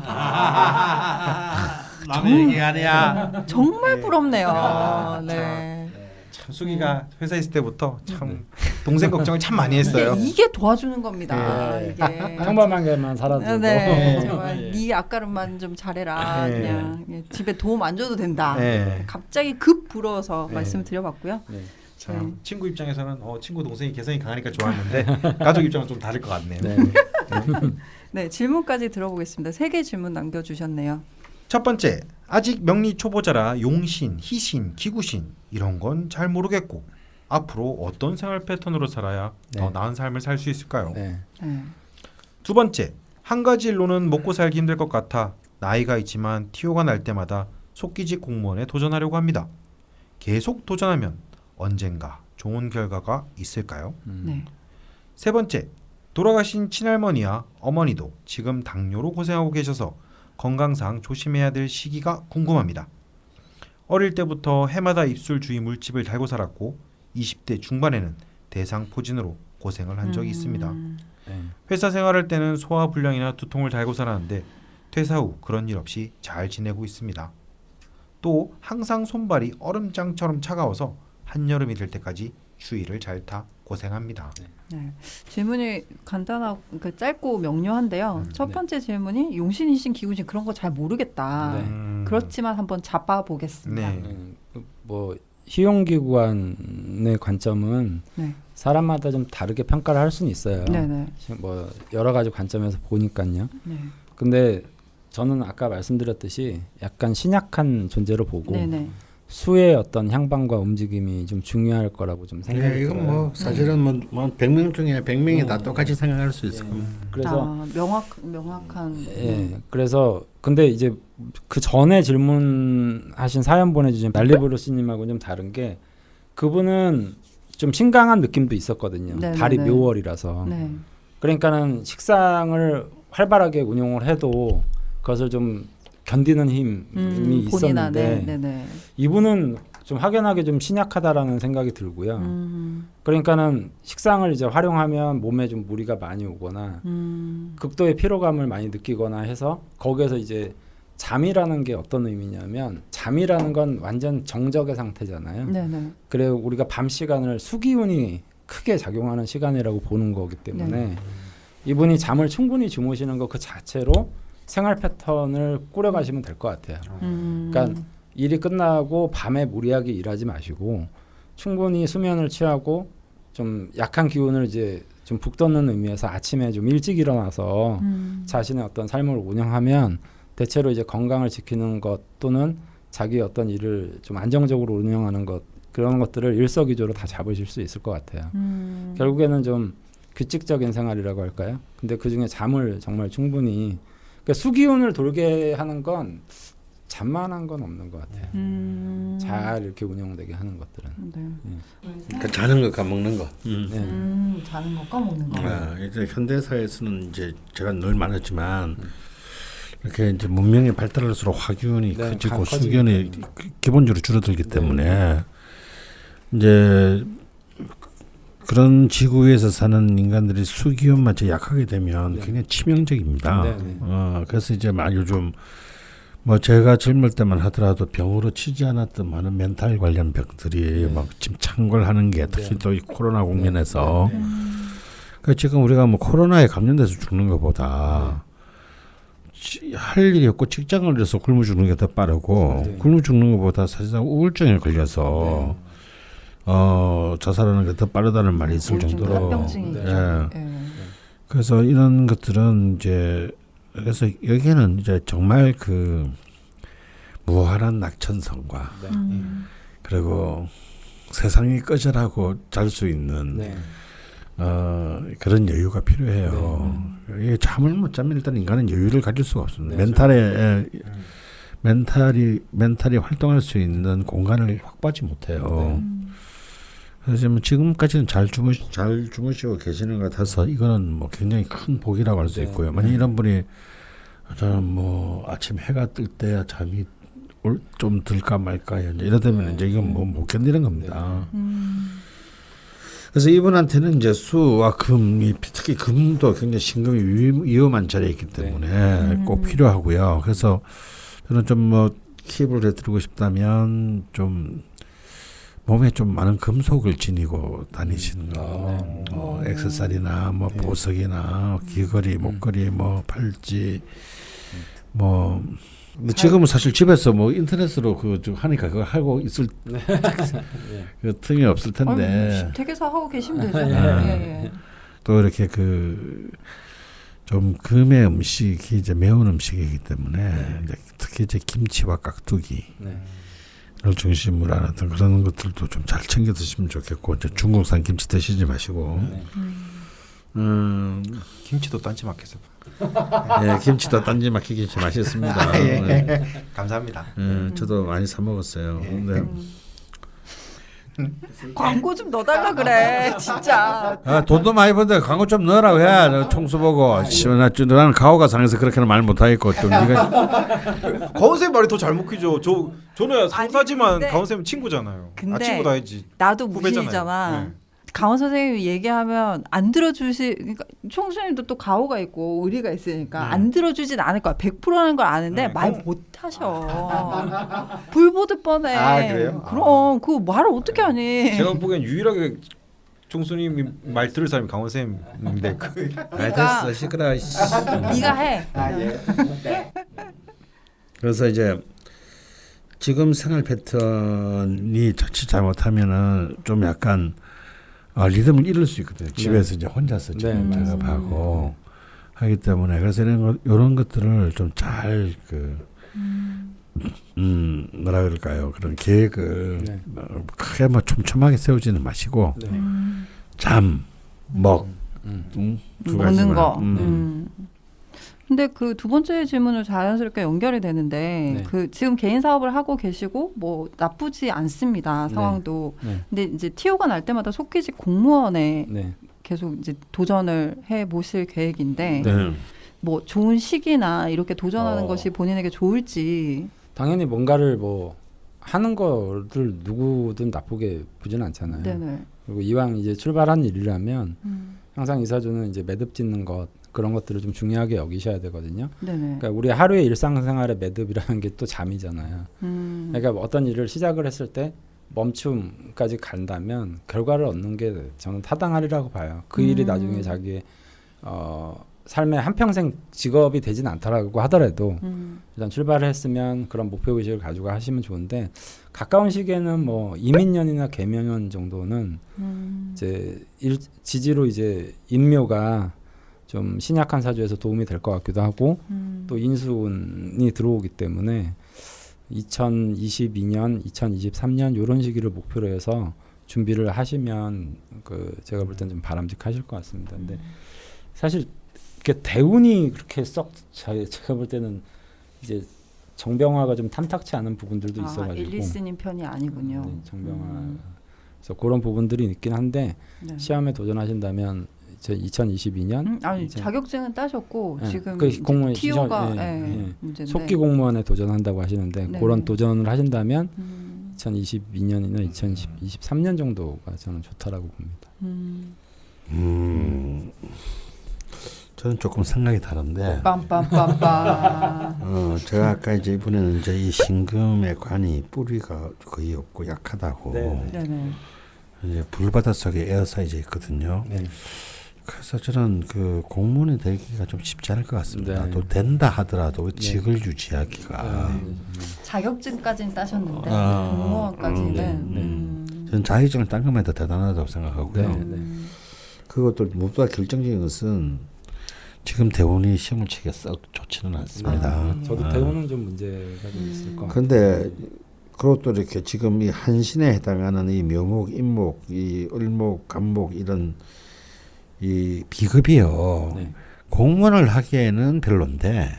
남의 얘기 아니야. 정말 부럽네요. 네. 참 수기가 회사에 있을 때부터 참 동생 걱정을 참 많이 했어요. 근데 이게 도와주는 겁니다. 네. 이게 평범하게만 살아도. 네, 정말 네 앞가름만 좀 잘해라. 네. 그냥 집에 도움 안 줘도 된다. 네. 갑자기 급 불어서 네. 말씀을 드려봤고요. 네. 참 친구 입장에서는 친구 동생이 개성이 강하니까 좋았는데 가족 입장은 좀 다를 것 같네요. 네. 네, 질문까지 들어보겠습니다. 3개 질문 남겨주셨네요. 첫 번째, 아직 명리 초보자라 용신, 희신, 기구신 이런 건 잘 모르겠고 앞으로 어떤 생활 패턴으로 살아야 더 나은 삶을 살 수 있을까요? 네. 두 번째, 한 가지 일로는 먹고 살기 힘들 것 같아 나이가 있지만 티오가 날 때마다 속기직 공무원에 도전하려고 합니다. 계속 도전하면 언젠가 좋은 결과가 있을까요? 네. 세 번째, 돌아가신 친할머니와 어머니도 지금 당뇨로 고생하고 계셔서 건강상 조심해야 될 시기가 궁금합니다. 어릴 때부터 해마다 입술 주위 물집을 달고 살았고 20대 중반에는 대상포진으로 고생을 한 적이 있습니다. 네. 회사 생활할 때는 소화불량이나 두통을 달고 살았는데 퇴사 후 그런 일 없이 잘 지내고 있습니다. 또 항상 손발이 얼음장처럼 차가워서 한여름이 될 때까지 추위를 잘 타 고생합니다. 네. 질문이 간단하고 짧고 명료한데요. 첫 번째 질문이 용신이신 기구신 그런 거 잘 모르겠다. 네. 그렇지만 한번 잡아보겠습니다. 네. 뭐 희용기관의 관점은 네. 사람마다 좀 다르게 평가를 할 수는 있어요. 네네. 뭐 여러 가지 관점에서 보니까요. 네. 근데 저는 아까 말씀드렸듯이 약간 신약한 존재로 보고 네네. 수의 어떤 향방과 움직임이 좀 중요할 거라고 좀 생각이 네, 이건 들어요. 뭐 사실은 뭐 100명 중에 100명이 다 똑같이 생각할 수 있을 겁니다. 그래서 명확한. 예, 그래서 근데 이제 그 전에 질문하신 사연 보내주신 날리브루스님하고 좀 다른 게 그분은 좀 신강한 느낌도 있었거든요. 네네네. 달이 묘월이라서. 네. 그러니까는 식상을 활발하게 운용을 해도 그것을 좀 견디는 힘이 본인아, 있었는데 네네. 이분은 좀 확연하게 좀 신약하다라는 생각이 들고요. 그러니까는 식상을 이제 활용하면 몸에 좀 무리가 많이 오거나 극도의 피로감을 많이 느끼거나 해서 거기에서 이제 잠이라는 게 어떤 의미냐면 잠이라는 건 완전 정적의 상태잖아요. 네네. 그래 우리가 밤 시간을 수기운이 크게 작용하는 시간이라고 보는 거기 때문에 네. 이분이 잠을 충분히 주무시는 것 그 자체로 생활 패턴을 꾸려가시면 될 것 같아요. 그러니까 일이 끝나고 밤에 무리하게 일하지 마시고 충분히 수면을 취하고 좀 약한 기운을 이제 좀 북돋는 의미에서 아침에 좀 일찍 일어나서 자신의 어떤 삶을 운영하면 대체로 이제 건강을 지키는 것 또는 자기 어떤 일을 좀 안정적으로 운영하는 것 그런 것들을 일석이조로 다 잡으실 수 있을 것 같아요. 결국에는 좀 규칙적인 생활이라고 할까요? 근데 그중에 잠을 정말 충분히 그러니까 수기운을 돌게 하는 건 잠만한 건 없는 것 같아요. 잘 이렇게 운영되게 하는 것들은. 네. 그러니까 자는 것과 먹는 것. 네. 자는 것과 먹는 거. 이제 현대 사회에서는 이제 제가 늘 말했지만 이렇게 이제 문명이 발달할수록 화기운이 네, 커지고 커지니까. 수기운이 기본적으로 줄어들기 때문에 이제 그런 지구 위에서 사는 인간들이 수기운만 약하게 되면 굉장히 치명적입니다. 네. 그래서 이제 요즘 뭐 제가 젊을 때만 하더라도 병으로 치지 않았던 많은 멘탈 관련 병들이 막 지금 창궐하는 게 특히 또 이 코로나 국면에서 그러니까 지금 우리가 뭐 코로나에 감염돼서 죽는 것보다 할 일이 없고 직장을 잃어서 굶어 죽는 게 더 빠르고 굶어 죽는 것보다 사실상 우울증에 걸려서 자살하는 게 더 빠르다는 말이 있을 정도로 합병증이죠. 그래서 이런 것들은 이제 그래서 여기에는 이제 정말 그 무한한 낙천성과 그리고 세상이 꺼져라고 잘 수 있는 그런 여유가 필요해요. 이 잠을 못 자면 일단 인간은 여유를 가질 수가 없습니다. 멘탈이 활동할 수 있는 공간을 확보하지 못해요. 그래서 지금까지는 잘 주무시고 계시는 것 같아서 이거는 뭐 굉장히 큰 복이라고 할 수 있고요. 만약 이런 분이 저는 뭐 아침 해가 뜰 때야 잠이 좀 들까 말까 이러다면 이제 이건 뭐 못 견디는 겁니다. 그래서 이분한테는 이제 수와 금이 특히 금도 굉장히 신금이 위험한 자리에 있기 때문에 꼭 필요하고요. 그래서 저는 좀 뭐 팁을 해드리고 싶다면 좀 몸에 좀 많은 금속을 지니고 다니시는 거, 액세서리나 뭐 보석이나 귀걸이, 목걸이, 뭐 팔찌, 뭐 지금은 사실 집에서 뭐 인터넷으로 그 좀 하니까 그거 하고 있을 그 틈이 없을 텐데 댁에서 하고 계시면 되죠. 또 이렇게 그 좀 금의 음식이 이제 매운 음식이기 때문에 이제 특히 이제 김치와 깍두기를 중심으로 하는 어떤 그런 것들도 좀 잘 챙겨 드시면 좋겠고 이제 중국산 김치 드시지 마시고 김치도 딴지 마켓에서 예, 김치도 딴지 마켓 김치 맛있습니다. 예. 감사합니다. 저도 많이 사 먹었어요. 근데 광고 좀 넣어달라 그래 진짜. 돈도 많이 버는데 광고 좀 넣으라고 해. 너 총수 보고. 나는 가오가 상해서 그렇게는 말 못하겠고 좀 네가 가온쌤 말이 더 잘 먹히죠. 저는 상사지만 근데- 가온쌤 친구잖아요. 근데 친구다 해야지. 나도 후배잖아요. 무신이잖아. 네. 강원 선생님이 얘기하면 안 그러니까 총수님도 또 가오가 있고 의리가 있으니까 안 들어주진 않을 거야. 100%라는 걸 아는데 말 못하셔. 불 보듯 뻔해. 아, 그래요? 그럼 그거 말을 어떻게 하니? 제가 보기엔 유일하게 총수님이 말 들을 사람이 강원쌤인데 됐어 시끄러. 네가 해. 그래서 이제 지금 생활 패턴이 자칫 잘못하면은 좀 약간 리듬을 잃을 수 있거든요. 집에서 이제 혼자서 지금 작업하고 하기 때문에 그래서 이런 것들을 좀 잘 뭐라 그럴까요? 그런 계획을 크게 뭐 촘촘하게 세우지는 마시고 잠, 먹, 두 먹는 가지만. 거. 근데 그 두 번째 질문을 자연스럽게 연결이 되는데 그 지금 개인 사업을 하고 계시고 뭐 나쁘지 않습니다 상황도. 근데 이제 TO가 날 때마다 속기직 공무원에 계속 이제 도전을 해 보실 계획인데 뭐 좋은 시기나 이렇게 도전하는 것이 본인에게 좋을지. 당연히 뭔가를 뭐 하는 거를 누구든 나쁘게 보지는 않잖아요. 네네. 그리고 이왕 이제 출발한 일이라면 항상 이사주는 이제 매듭 짓는 것 그런 것들을 좀 중요하게 여기셔야 되거든요. 네네. 그러니까 우리 하루의 일상생활의 매듭이라는 게 또 잠이잖아요. 그러니까 어떤 일을 시작을 했을 때 멈춤까지 간다면 결과를 얻는 게 저는 타당하리라고 봐요. 그 일이 나중에 자기의 삶의 한평생 직업이 되진 않더라고 하더라도 일단 출발을 했으면 그런 목표의식을 가지고 하시면 좋은데 가까운 시기에는 뭐 이민년이나 계명년 정도는 이제 지지로 이제 인묘가 좀 신약한 사주에서 도움이 될 것 같기도 하고 또 인수운이 들어오기 때문에 2022년, 2023년 이런 시기를 목표로 해서 준비를 하시면 그 제가 볼 땐 좀 바람직하실 것 같습니다. 근데 사실 이렇게 대운이 그렇게 썩 제가 볼 때는 이제 정병화가 좀 탐탁치 않은 부분들도 있어가지고 일리스님 편이 아니군요. 네, 정병화 그래서 그런 부분들이 있긴 한데 시험에 도전하신다면 2022년 아니 자격증은 따셨고 지금 그 공무원 TO가 문제인데 속기 공무원에 도전한다고 하시는데 그런 도전을 하신다면 2022년이나 2023년 정도가 저는 좋다라고 봅니다. 저는 조금 생각이 다른데. 빰빰빰빰. 제가 아까 이제 이번에는 이제 이 신금의 관이 뿌리가 거의 없고 약하다고. 네네. 이제 불바다 속에 에어사이즈 있거든요. 그래서 저는 그 공무원이 되기가 좀 쉽지 않을 것 같습니다. 또 된다 하더라도 직을 유지하기가. 자격증까지는 따셨는데 공무원까지는. 저는 자격증을 딴 것만 더 대단하다고 생각하고요. 그것도 무엇보다 결정적인 것은 지금 대운이 시험을 치기가 썩 좋지는 않습니다. 저도 대운은 좀 문제가 좀 있을 것 같아요. 그런데 그것도 이렇게 지금 이 한신에 해당하는 이 묘목, 인목, 이 을목, 간목 이런 이 비급이요. 공무원을 하기에는 별론데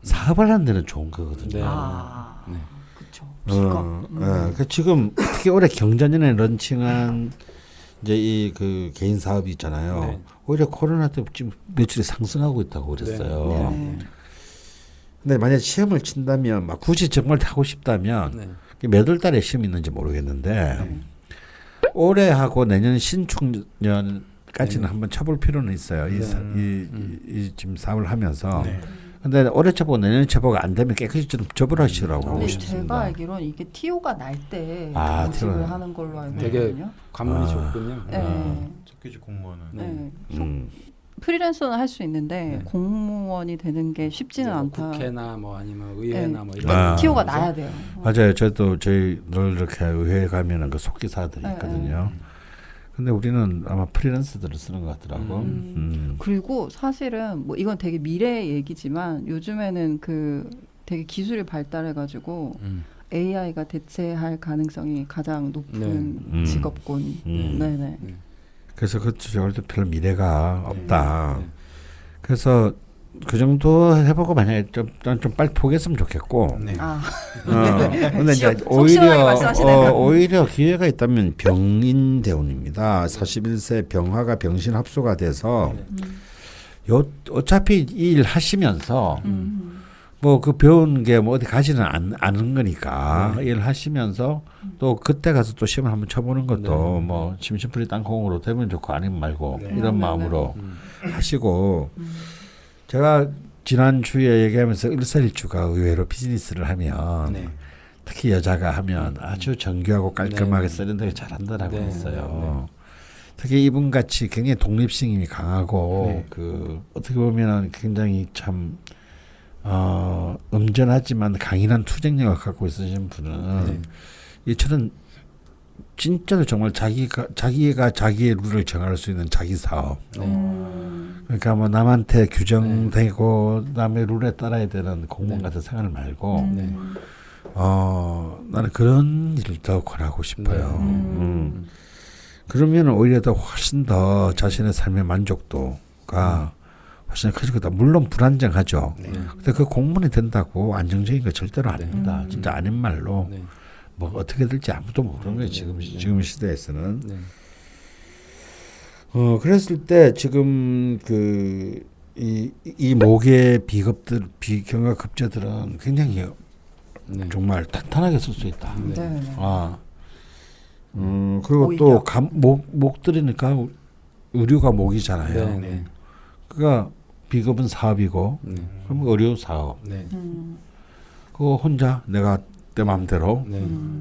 사업을 하는 데는 좋은 거거든요. 그렇죠. 그 지금 특히 올해 경자년에 런칭한 이제 이 그 개인 사업이 있잖아요. 오히려 코로나 때 지금 매출이 상승하고 있다고 그랬어요. 근데 만약 시험을 친다면 막 굳이 정말 하고 싶다면 몇 월 달에 시험이 있는지 모르겠는데 올해 하고 내년 신축년까지는 한번 쳐볼 필요는 있어요. 이 지금 사업을 하면서. 근데 올해 쳐보고 내년 쳐보고 안 되면 깨끗이 좀 접어라시라고 하고 싶습니다. 제가 알기로는 이게 TO가 날 때 모집을 하는 걸로 알고 되게 있거든요. 관문이 좋군요. 속기직 공무원은. 프리랜서는 할 수 있는데 공무원이 되는 게 쉽지는 않다. 국회나 뭐 아니면 의회나 뭐 이런 TO가 나야 돼요. 맞아요. 저도 저희 늘 이렇게 의회 가면은 그 속기사들이 있거든요. 근데 우리는 아마 프리랜서들을 쓰는 것 같더라고. 그리고 사실은 뭐 이건 되게 미래 얘기지만 요즘에는 그 되게 기술이 발달해가지고 AI가 대체할 가능성이 가장 높은 직업군. 네네. 그래서 그쪽도 별 미래가 없다. 그래서 그 정도 해보고 만약에 좀 빨리 포기했으면 좋겠고. 네. 아. 근데 이제 속 시원하게 말씀하시네요. 오히려 기회가 있다면 병인 대운입니다. 41세 병화가 병신 합수가 돼서 어차피 이 일 하시면서 뭐 그 배운 게 뭐 어디 가지는 않은 거니까 일 하시면서 또 그때 가서 또 시험을 한번 쳐보는 것도 뭐 심심풀이 땅콩으로 되면 좋고 아니면 말고 이런 마음으로 하시고 제가 지난주에 얘기하면서 일설일주가 의외로 비즈니스를 하면 특히 여자가 하면 아주 정교하고 깔끔하게 세련되게 잘한다라고 했어요. 특히 이분같이 굉장히 독립심이 강하고 그 어떻게 보면 굉장히 참 음전하지만 강인한 투쟁력을 갖고 있으신 분은 이처럼 진짜로 정말 자기가 자기의 룰을 정할 수 있는 자기 사업. 그러니까 뭐 남한테 규정되고 남의 룰에 따라야 되는 공무원 같은 생활 말고 나는 그런 일을 더 권하고 싶어요. 그러면 오히려 더 훨씬 더 자신의 삶의 만족도가 훨씬 커질 거다. 물론 불안정하죠. 근데 그 공무원이 된다고 안정적인 거 절대로 아닙니다. 진짜 아닌 말로 뭐 어떻게 될지 아무도 모르는 거예요. 지금 시대에서는. 그랬을 때 지금 이 목의 비급들 비경과급제들은 굉장히 정말 탄탄하게 쓸 수 있다. 그리고 또 목들이니까 의류가 목이잖아요. 그러니까 비급은 사업이고 그럼 의류 사업. 그거 혼자 내가 내 마음대로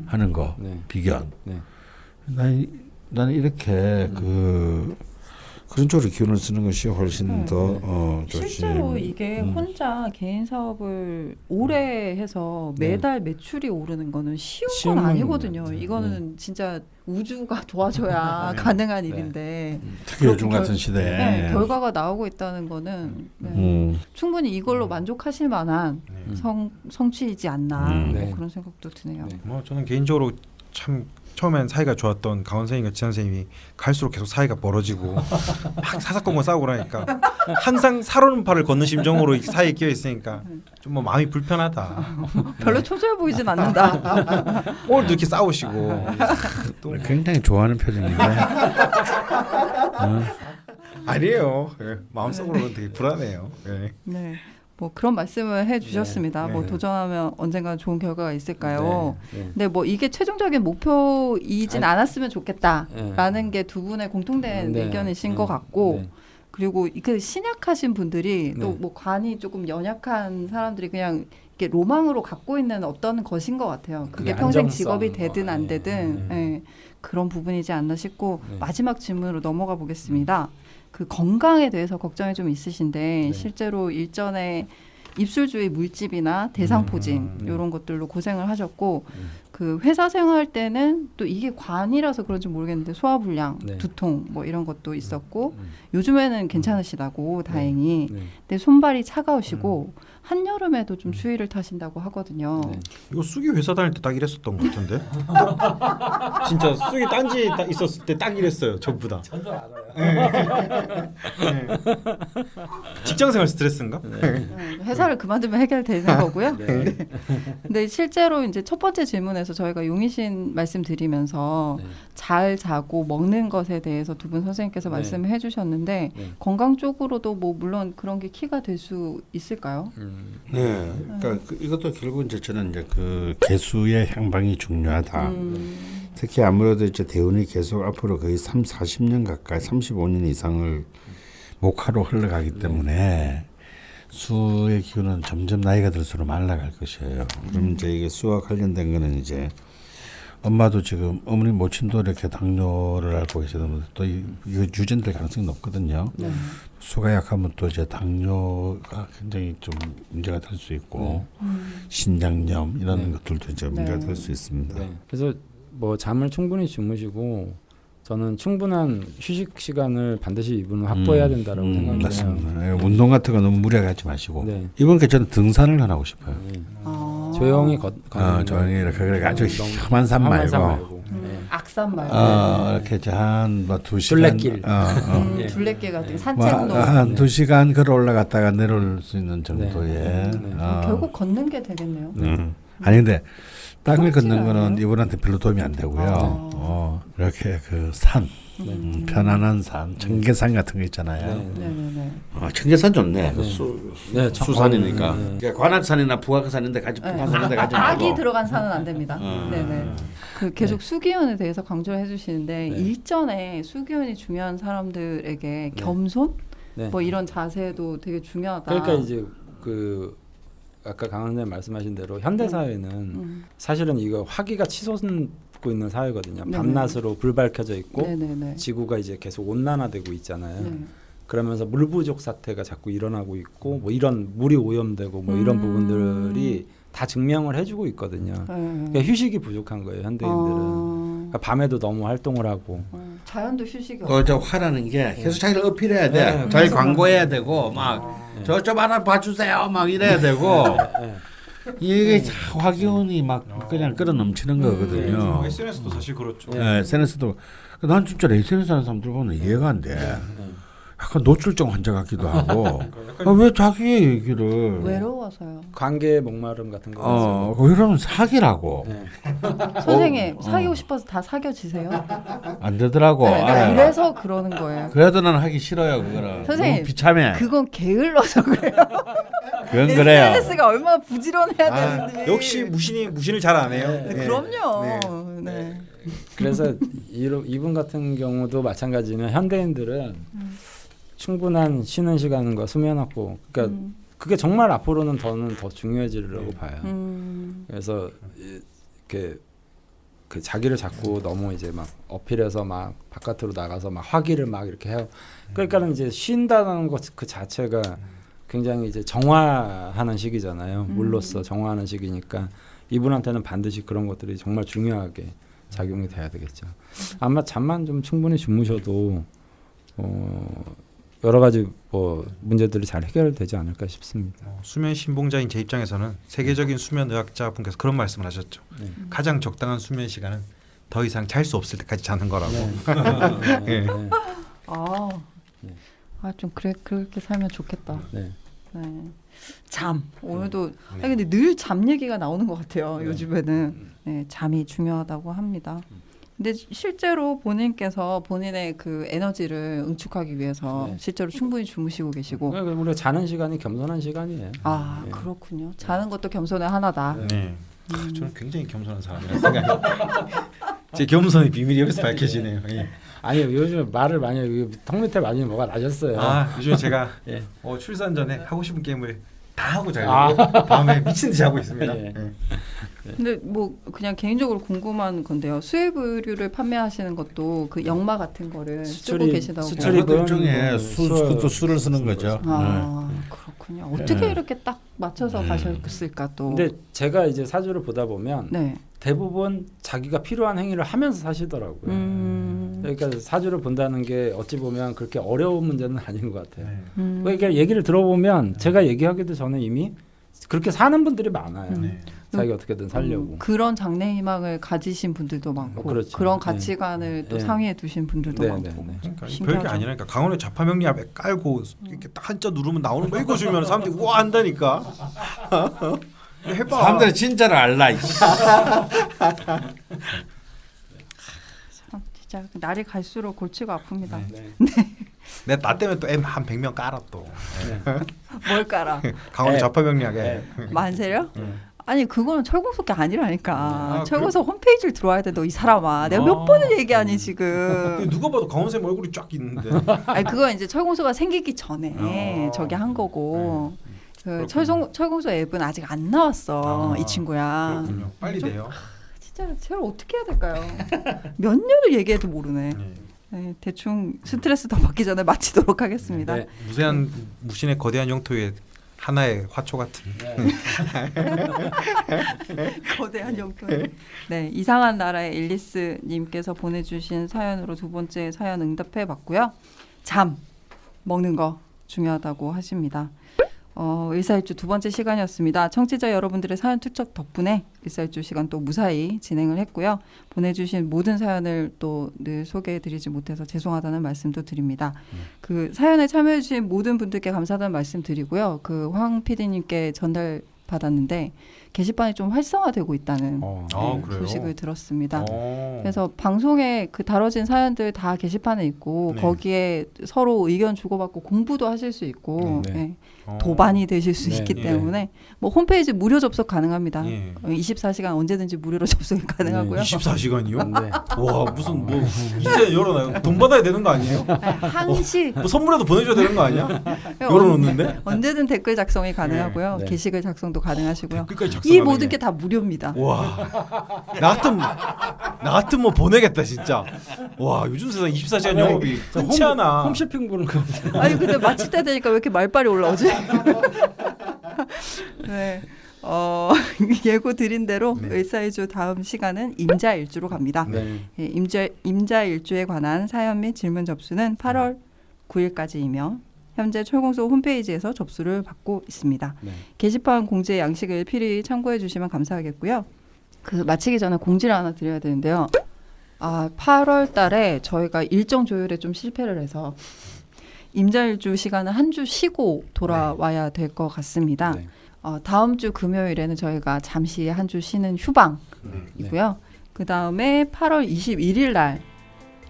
하는 거 비견. 나는 이렇게 그런 쪽으로 기운을 쓰는 것이 훨씬 더 실제로 이게 혼자 개인 사업을 오래 해서 매달 매출이 오르는 거는 쉬운 건 아니거든요. 이거는 진짜 우주가 도와줘야 가능한 일인데 특히 요즘 같은 시대에 결과가 나오고 있다는 거는 충분히 이걸로 만족하실 만한 성취이지 않나 뭐 그런 생각도 드네요. 뭐 저는 개인적으로 참 처음엔 사이가 좋았던 강원 선생님과 지한 선생님이 갈수록 계속 사이가 멀어지고 막 사사건건 싸우고 그러니까 항상 살얼음판을 걷는 심정으로 이 사이에 끼어 있으니까 좀 뭐 마음이 불편하다. 별로 초조해 보이진 않는다. 오늘도 이렇게 싸우시고 또 굉장히 좋아하는 표정인데 아니에요. 마음속으로는 되게 불안해요. 네. 뭐 그런 말씀을 해주셨습니다. 뭐 도전하면 언젠가 좋은 결과가 있을까요? 근데 뭐 이게 최종적인 목표이진 않았으면 좋겠다라는 게 두 분의 공통된 의견이신 것 같고, 그리고 그 신약하신 분들이 또 뭐 관이 조금 연약한 사람들이 그냥 이렇게 로망으로 갖고 있는 어떤 것인 것 같아요. 그게 평생 직업이 되든 안 되든 그런 부분이지 않나 싶고 마지막 질문으로 넘어가 보겠습니다. 그 건강에 대해서 걱정이 좀 있으신데 실제로 일전에 입술 주위 물집이나 대상포진 이런 것들로 고생을 하셨고 그 회사 생활 때는 또 이게 관이라서 그런지 모르겠는데 소화불량, 두통 뭐 이런 것도 있었고 요즘에는 괜찮으시다고 다행히 근데 손발이 차가우시고 한여름에도 좀 추위를 타신다고 하거든요. 이거 쑥이 회사 다닐 때 딱 이랬었던 것 같은데. 진짜 쑥이 딴지 딱 있었을 때 딱 이랬어요. 전부 다. 저도 알아요. 직장생활 스트레스인가? 회사를 그만두면 해결되는 거고요. 근데 실제로 이제 첫 번째 질문에서 저희가 용의신 말씀드리면서 잘 자고 먹는 것에 대해서 두 분 선생님께서 말씀을 해주셨는데 건강 쪽으로도 뭐 물론 그런 게 키가 될 수 있을까요? 네, 그러니까 이것도 결국 이제 저는 이제 그 개수의 향방이 중요하다. 특히 아무래도 이제 대운이 계속 앞으로 거의 40년 가까이 35년 이상을 목화로 흘러가기 때문에 수의 기운은 점점 나이가 들수록 말라갈 것이에요. 그럼 이제 이게 수와 관련된 거는 이제 엄마도 지금 어머니 모친도 이렇게 당뇨를 앓고 계시는데 또 이거 유전될 가능성이 높거든요. 수가 약하면 또 이제 당뇨가 굉장히 좀 문제가 될 수 있고 신장염 이런 것들도 이제 문제가 될 수 있습니다. 그래서 뭐 잠을 충분히 주무시고 저는 충분한 휴식 시간을 반드시 이분은 확보해야 된다라고 생각해요. 맞습니다. 운동 같은 거 너무 무리하게 하지 마시고 네. 이번 저는 등산을 하고 싶어요. 네. 아. 조용히 조용히 이렇게 그래 아주 험한 산 말고. 네. 악산 말고 이렇게 한뭐 2시간 둘레길. 둘레길 같은 거, 산책로. 한 2시간 걸어 올라갔다가 내려올 수 있는 정도의 결국 걷는 게 되겠네요. 아니 근데 땅을 걷는 않아요? 거는 이분한테 별로 도움이 안 되고요. 이렇게 그 산, 편안한 산, 청계산 같은 거 있잖아요. 네네네. 청계산 좋네. 네, 수산이니까. 네. 그러니까 관악산이나 북악산인데 가지 북한산인데 가지 말고. 악이 들어간 산은 안 됩니다. 네네. 그 계속 수기원에 대해서 강조를 해주시는데 일전에 수기원이 중요한 사람들에게 겸손, 네. 뭐 이런 자세도 되게 중요하다. 그러니까 이제 그 아까 강 선생님 말씀하신 대로 현대 사회는 사실은 이거 화기가 치솟고 있는 사회거든요. 네네. 밤낮으로 불 밝혀져 있고 네네네. 지구가 이제 계속 온난화되고 있잖아요. 네. 그러면서 물 부족 사태가 자꾸 일어나고 있고 뭐 이런 물이 오염되고 뭐 이런 부분들이 다 증명을 해주고 있거든요. 그러니까 휴식이 부족한 거예요, 현대인들은. 그러니까 밤에도 너무 활동을 하고. 자연도 휴식이 없어. 저 화라는 게 계속 자기를 어필해야 돼. 자기 광고해야 되고 막 저 좀 하나 봐주세요 막 이래야 되고. 이게 화기운이 막 그냥 끌어 넘치는 거거든요. SNS도 사실 그렇죠. SNS도 난 진짜 SNS 하는 사람들 보면 이해가 안 돼. 약간 노출증 환자 같기도 하고. 왜 자기 얘기를 외로워서요. 관계 목마름 같은 거. 이러면 사기라고. 선생님 사귀고 싶어서 다 사겨지세요? 안 되더라고. 네, 알아요. 그래서 그러는 거예요. 그래도 난 하기 싫어요 그거는. 선생님, 너무 비참해. 그건 게을러서 그래요. 그건 그래요. SNS가 얼마나 부지런해야 되는데. 역시 무신을 잘 안 해요. 네, 그럼요. 네. 그래서 이분 같은 경우도 마찬가지는 현대인들은 충분한 쉬는 시간과 수면 확보. 그러니까 그게 정말 앞으로는 더 중요해지려고 봐요. 그래서 이렇게 그 자기를 자꾸 너무 이제 막 어필해서 막 바깥으로 나가서 막 화기를 막 이렇게 해요. 그러니까는 이제 쉰다는 것 그 자체가 굉장히 이제 정화하는 시기잖아요. 물로써 정화하는 시기니까 이분한테는 반드시 그런 것들이 정말 중요하게 작용이 돼야 되겠죠. 아마 잠만 좀 충분히 주무셔도 여러 가지 뭐 문제들이 잘 해결되지 않을까 싶습니다. 수면 신봉자인 제 입장에서는 세계적인 수면 의학자분께서 그런 말씀을 하셨죠. 가장 적당한 수면 시간은 더 이상 잘 수 없을 때까지 자는 거라고. 좀 그렇게 살면 좋겠다. 네. 네. 잠 오늘도 아니 근데 늘 잠 얘기가 나오는 것 같아요. 요즘에는 잠이 중요하다고 합니다. 근데 실제로 본인께서 본인의 그 에너지를 응축하기 위해서 실제로 충분히 주무시고 계시고. 우리가 자는 시간이 겸손한 시간이에요. 그렇군요. 자는 것도 겸손의 하나다. 네. 저는 굉장히 겸손한 사람이라는 생각이. 제 겸손의 비밀이 여기서 밝혀지네요. 아니 요즘 말을 많이 턱 밑에 많이 뭐가 나셨어요. 요즘 제가 출산 전에 하고 싶은 게임을 다 하고 자려고 밤에 미친 듯이 하고 있습니다. 근데 뭐 그냥 개인적으로 궁금한 건데요. 수입 의류를 판매하시는 것도 그 영마 같은 거를 쓰고 계시다고. 수출입은 일종의 수를 쓰는 거죠. 그렇군요. 어떻게 이렇게 딱 맞춰서 가셨을까 또. 근데 제가 이제 사주를 보다 보면 대부분 자기가 필요한 행위를 하면서 사시더라고요. 그러니까 사주를 본다는 게 어찌 보면 그렇게 어려운 문제는 아닌 것 같아요. 그러니까 얘기를 들어보면 제가 얘기하기도 전에 이미 그렇게 사는 분들이 많아요. 자기가 어떻게든 살려고. 그런 장래 희망을 가지신 분들도 많고 그렇죠. 그런 가치관을 또 상위에 두신 분들도 많고. 그러니까 별게 아니라니까. 강원의 좌파명리 앞에 깔고 이렇게 딱 한자 누르면 나오는 거 읽어주면 사람들이 우와 한다니까. 해봐. 사람들이 진짜를 알라. 진짜 날이 갈수록 골치가 아픕니다. 나 때문에 또 M 한 100명 깔아 또. 뭘 깔아? 강원의 좌파명리학에. 만세려? 아니 그거는 철공소가 아니라니까. 철공소 홈페이지를 들어와야 돼. 너 이 사람아. 내가 몇 번을 얘기하니 지금. 누가 봐도 강원쌤 얼굴이 쫙 있는데. 아니 그건 이제 철공소가 생기기 전에 저기 한 거고. 그 철공소 앱은 아직 안 나왔어. 이 친구야. 그렇군요. 빨리 돼요. 진짜 제가 어떻게 해야 될까요? 몇 년을 얘기해도 모르네. 대충 스트레스 더 받기 전에 마치도록 하겠습니다. 무세한 무신의 거대한 영토에 하나의 화초 같은. 거대한 용돈. 네, 이상한 나라의 앨리스 님께서 보내주신 사연으로 두 번째 사연 응답해봤고요. 잠 먹는 거 중요하다고 하십니다. 일사일주 두 번째 시간이었습니다. 청취자 여러분들의 사연 투척 덕분에 일사일주 시간 또 무사히 진행을 했고요. 보내주신 모든 사연을 또 늘 소개해드리지 못해서 죄송하다는 말씀도 드립니다. 그 사연에 참여해주신 모든 분들께 감사하다는 말씀 드리고요. 그 황 PD님께 전달 받았는데 게시판이 좀 활성화되고 있다는 그래요? 소식을 들었습니다. 그래서 방송에 그 다뤄진 사연들 다 게시판에 있고 네. 거기에 서로 의견 주고받고 공부도 하실 수 있고 네. 네. 도반이 되실 수 네. 있기 예. 때문에 뭐 홈페이지 무료 접속 가능합니다. 예. 24시간 언제든지 무료로 접속이 가능하고요. 24시간이요? 네. 와 무슨 뭐 이제 열어놔요. 돈 받아야 되는 거 아니에요? 네, 항시 뭐 선물라도 보내줘야 되는 거 아니야? 열어놓는데? 언제든 댓글 작성이 가능하고요. 네. 게시글 작성도 가능하시고요. 댓글까지 이 작성하는 모든 게. 게 다 무료입니다. 와, 나 같은 뭐 보내겠다 진짜. 와, 요즘 세상 24시간 영업이 흔치 않아. 홈쇼핑 보는 거. 아니 근데 마칠 때 되니까 왜 이렇게 말빨이 올라오지? 네. 예고 드린 대로 네. 일사일주 다음 시간은 임자일주로 갑니다. 네. 예, 임자일주에 관한 사연 및 질문 접수는 8월 9일까지이며 현재 철공소 홈페이지에서 접수를 받고 있습니다. 네. 게시판 공지의 양식을 필히 참고해 주시면 감사하겠고요. 그 마치기 전에 공지를 하나 드려야 되는데요. 8월 달에 저희가 일정 조율에 좀 실패를 해서 임자일주 시간은 한 주 쉬고 돌아와야 될 것 같습니다. 네. 다음 주 금요일에는 저희가 잠시 한 주 쉬는 휴방이고요. 그 다음에 8월 21일 날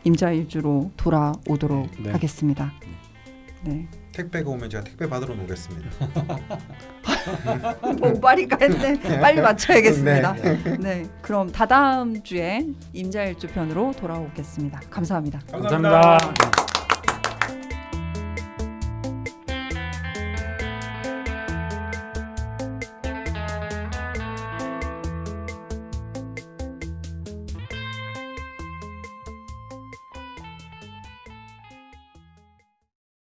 임자일주로 돌아오도록 네. 하겠습니다. 네. 택배가 오면 제가 택배 받으러 오겠습니다. 목발이가 했네. 빨리 맞춰야겠습니다. 네. 그럼 다다음 주에 임자일주 편으로 돌아오겠습니다. 감사합니다. 감사합니다.